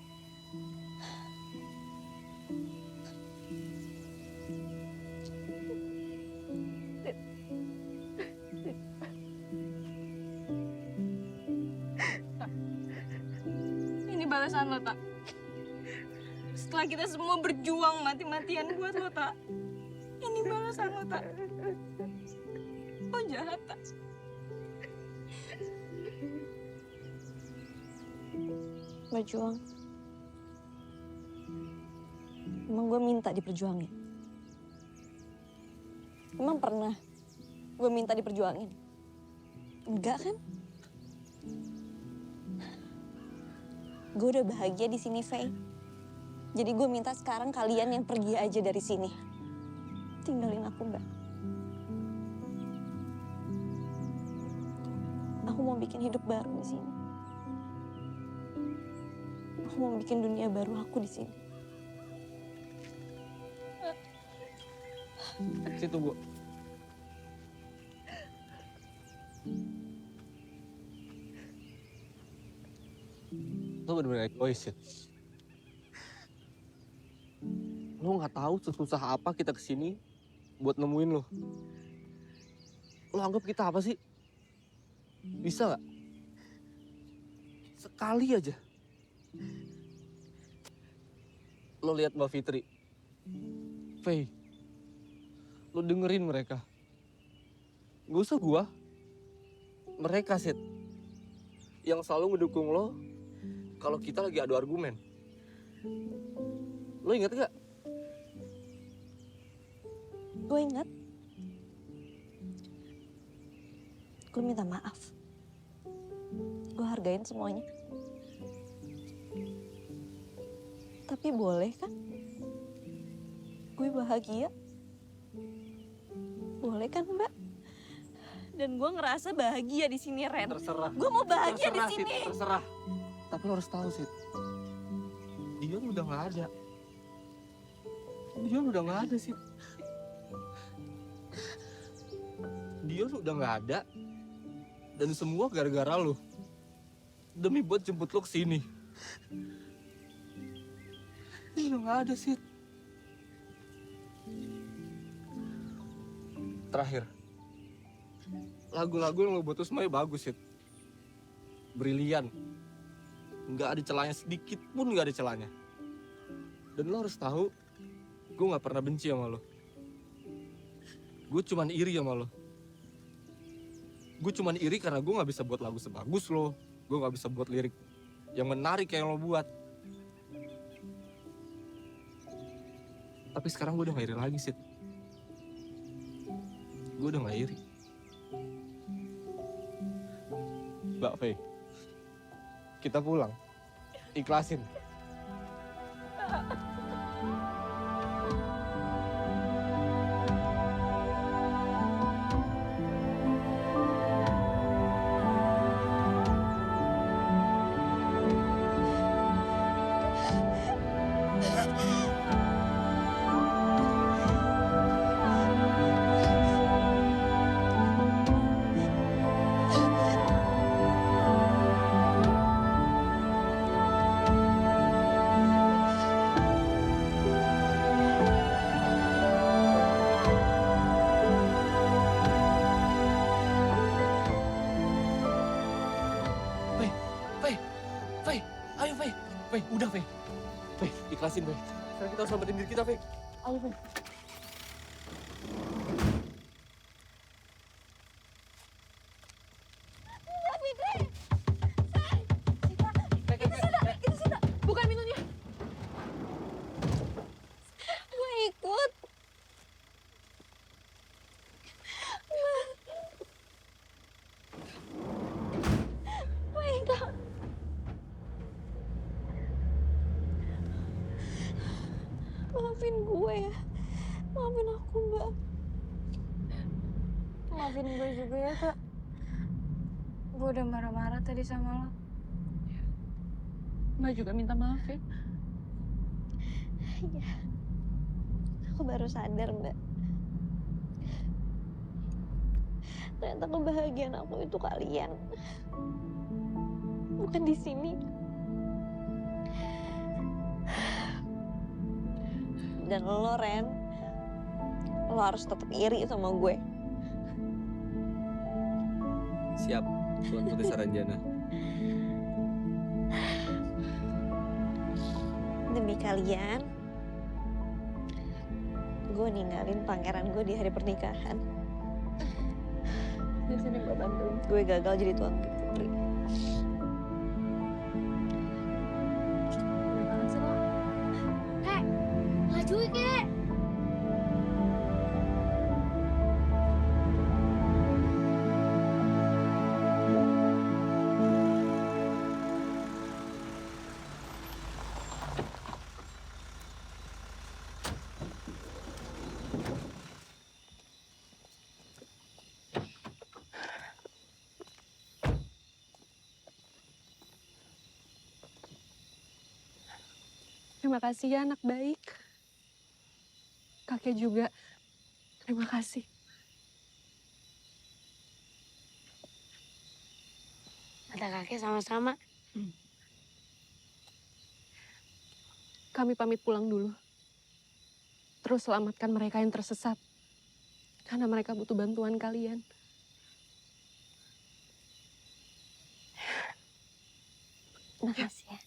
Ini balasan lo, Tak. Setelah kita semua berjuang mati-matian buat lo, Tak. Ini balasan lo, Tak. Lo jahat, Tak. Berjuang. Emang gue minta diperjuangin? Emang pernah gue minta diperjuangin? Enggak kan? Gue udah bahagia di sini, Faye. Jadi gue minta sekarang kalian yang pergi aja dari sini. Tinggalin aku, Mbak. Aku mau bikin hidup baru di sini. Aku mau bikin dunia baru aku di sini. Sini tunggu. Lo bener-bener egois ya. Lo nggak tahu sesusah apa kita kesini buat nemuin lo. Lo anggap kita apa sih? Bisa nggak? Sekali aja. Lo lihat Mbak Fitri, Faye, lo dengerin mereka. Gak usah gua, mereka Sid, yang selalu ngedukung lo kalau kita lagi adu argumen. Lo inget gak? Gue ingat. Gue minta maaf. Gue hargain semuanya. Tapi boleh kan? Gue bahagia. Boleh kan, Mbak? Dan gue ngerasa bahagia di sini, Ren. Terserah. Gue mau bahagia di Terserah, sini. Sid, terserah. Tapi lo harus tahu, Sid. Dion udah nggak ada. Dion udah nggak ada, Sid. Dion udah nggak ada. Dan semua gara-gara lo. Demi buat jemput lo kesini. Dia udah nggak ada, Sid. Terakhir. Lagu-lagu yang lo buat tuh semuanya bagus, Sid. Brilian. Nggak ada celahnya sedikit pun, nggak ada celahnya. Dan lo harus tahu, gue nggak pernah benci sama lo. Gue cuman iri sama lo. Gue cuman iri karena gue nggak bisa buat lagu sebagus lo. Gue nggak bisa buat lirik yang menarik kayak lo buat. Tapi sekarang gue udah gak iri lagi, Sid. Gue udah gak iri. Mbak Faye, kita pulang. Ikhlasin. Faye, ayo Faye. Faye, udah Faye. Faye, ikhlasin Faye. Sekarang kita harus selamatin diri kita, Faye. Ayo Faye. Mbak Fitri! Itu Sita. Bukan minumnya. Gue ikut. Maika. Maafin gue ya. Maafin aku, Mbak. Maafin gue juga ya, Kak. Gue udah marah-marah tadi sama lo. Mbak juga minta maaf ya. Iya. Aku baru sadar, Mbak. Ternyata kebahagiaan aku itu kalian. Bukan di sini. Dan lo, Ren, lo harus tetap iri sama gue. Siap, Tuan Putri Saranjana. Demi kalian, gue ninggalin pangeran gue di hari pernikahan. Di sini gue bantuin. Gue gagal jadi tuan putri. Kek, laju kek. Terima kasih ya anak baik. Kakek juga. Terima kasih. Kata kakek sama-sama. Kami pamit pulang dulu. Terus selamatkan mereka yang tersesat. Karena mereka butuh bantuan kalian. Makasih ya.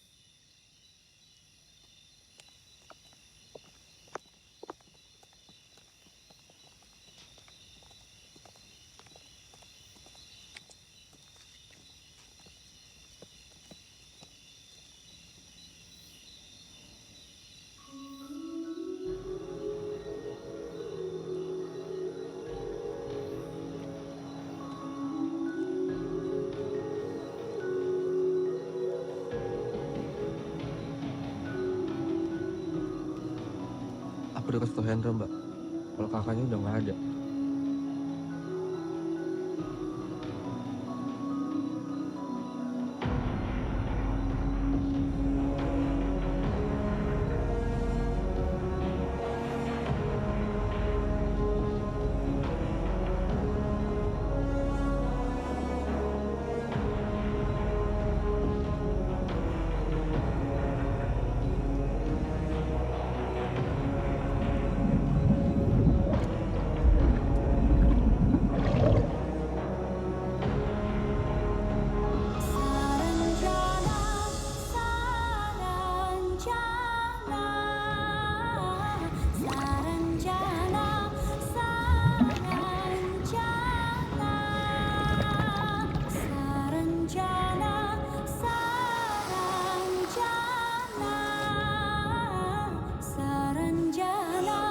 Aku udah kasih tau Hendra, Mbak. Kalau kakaknya udah nggak ada. Saranjana,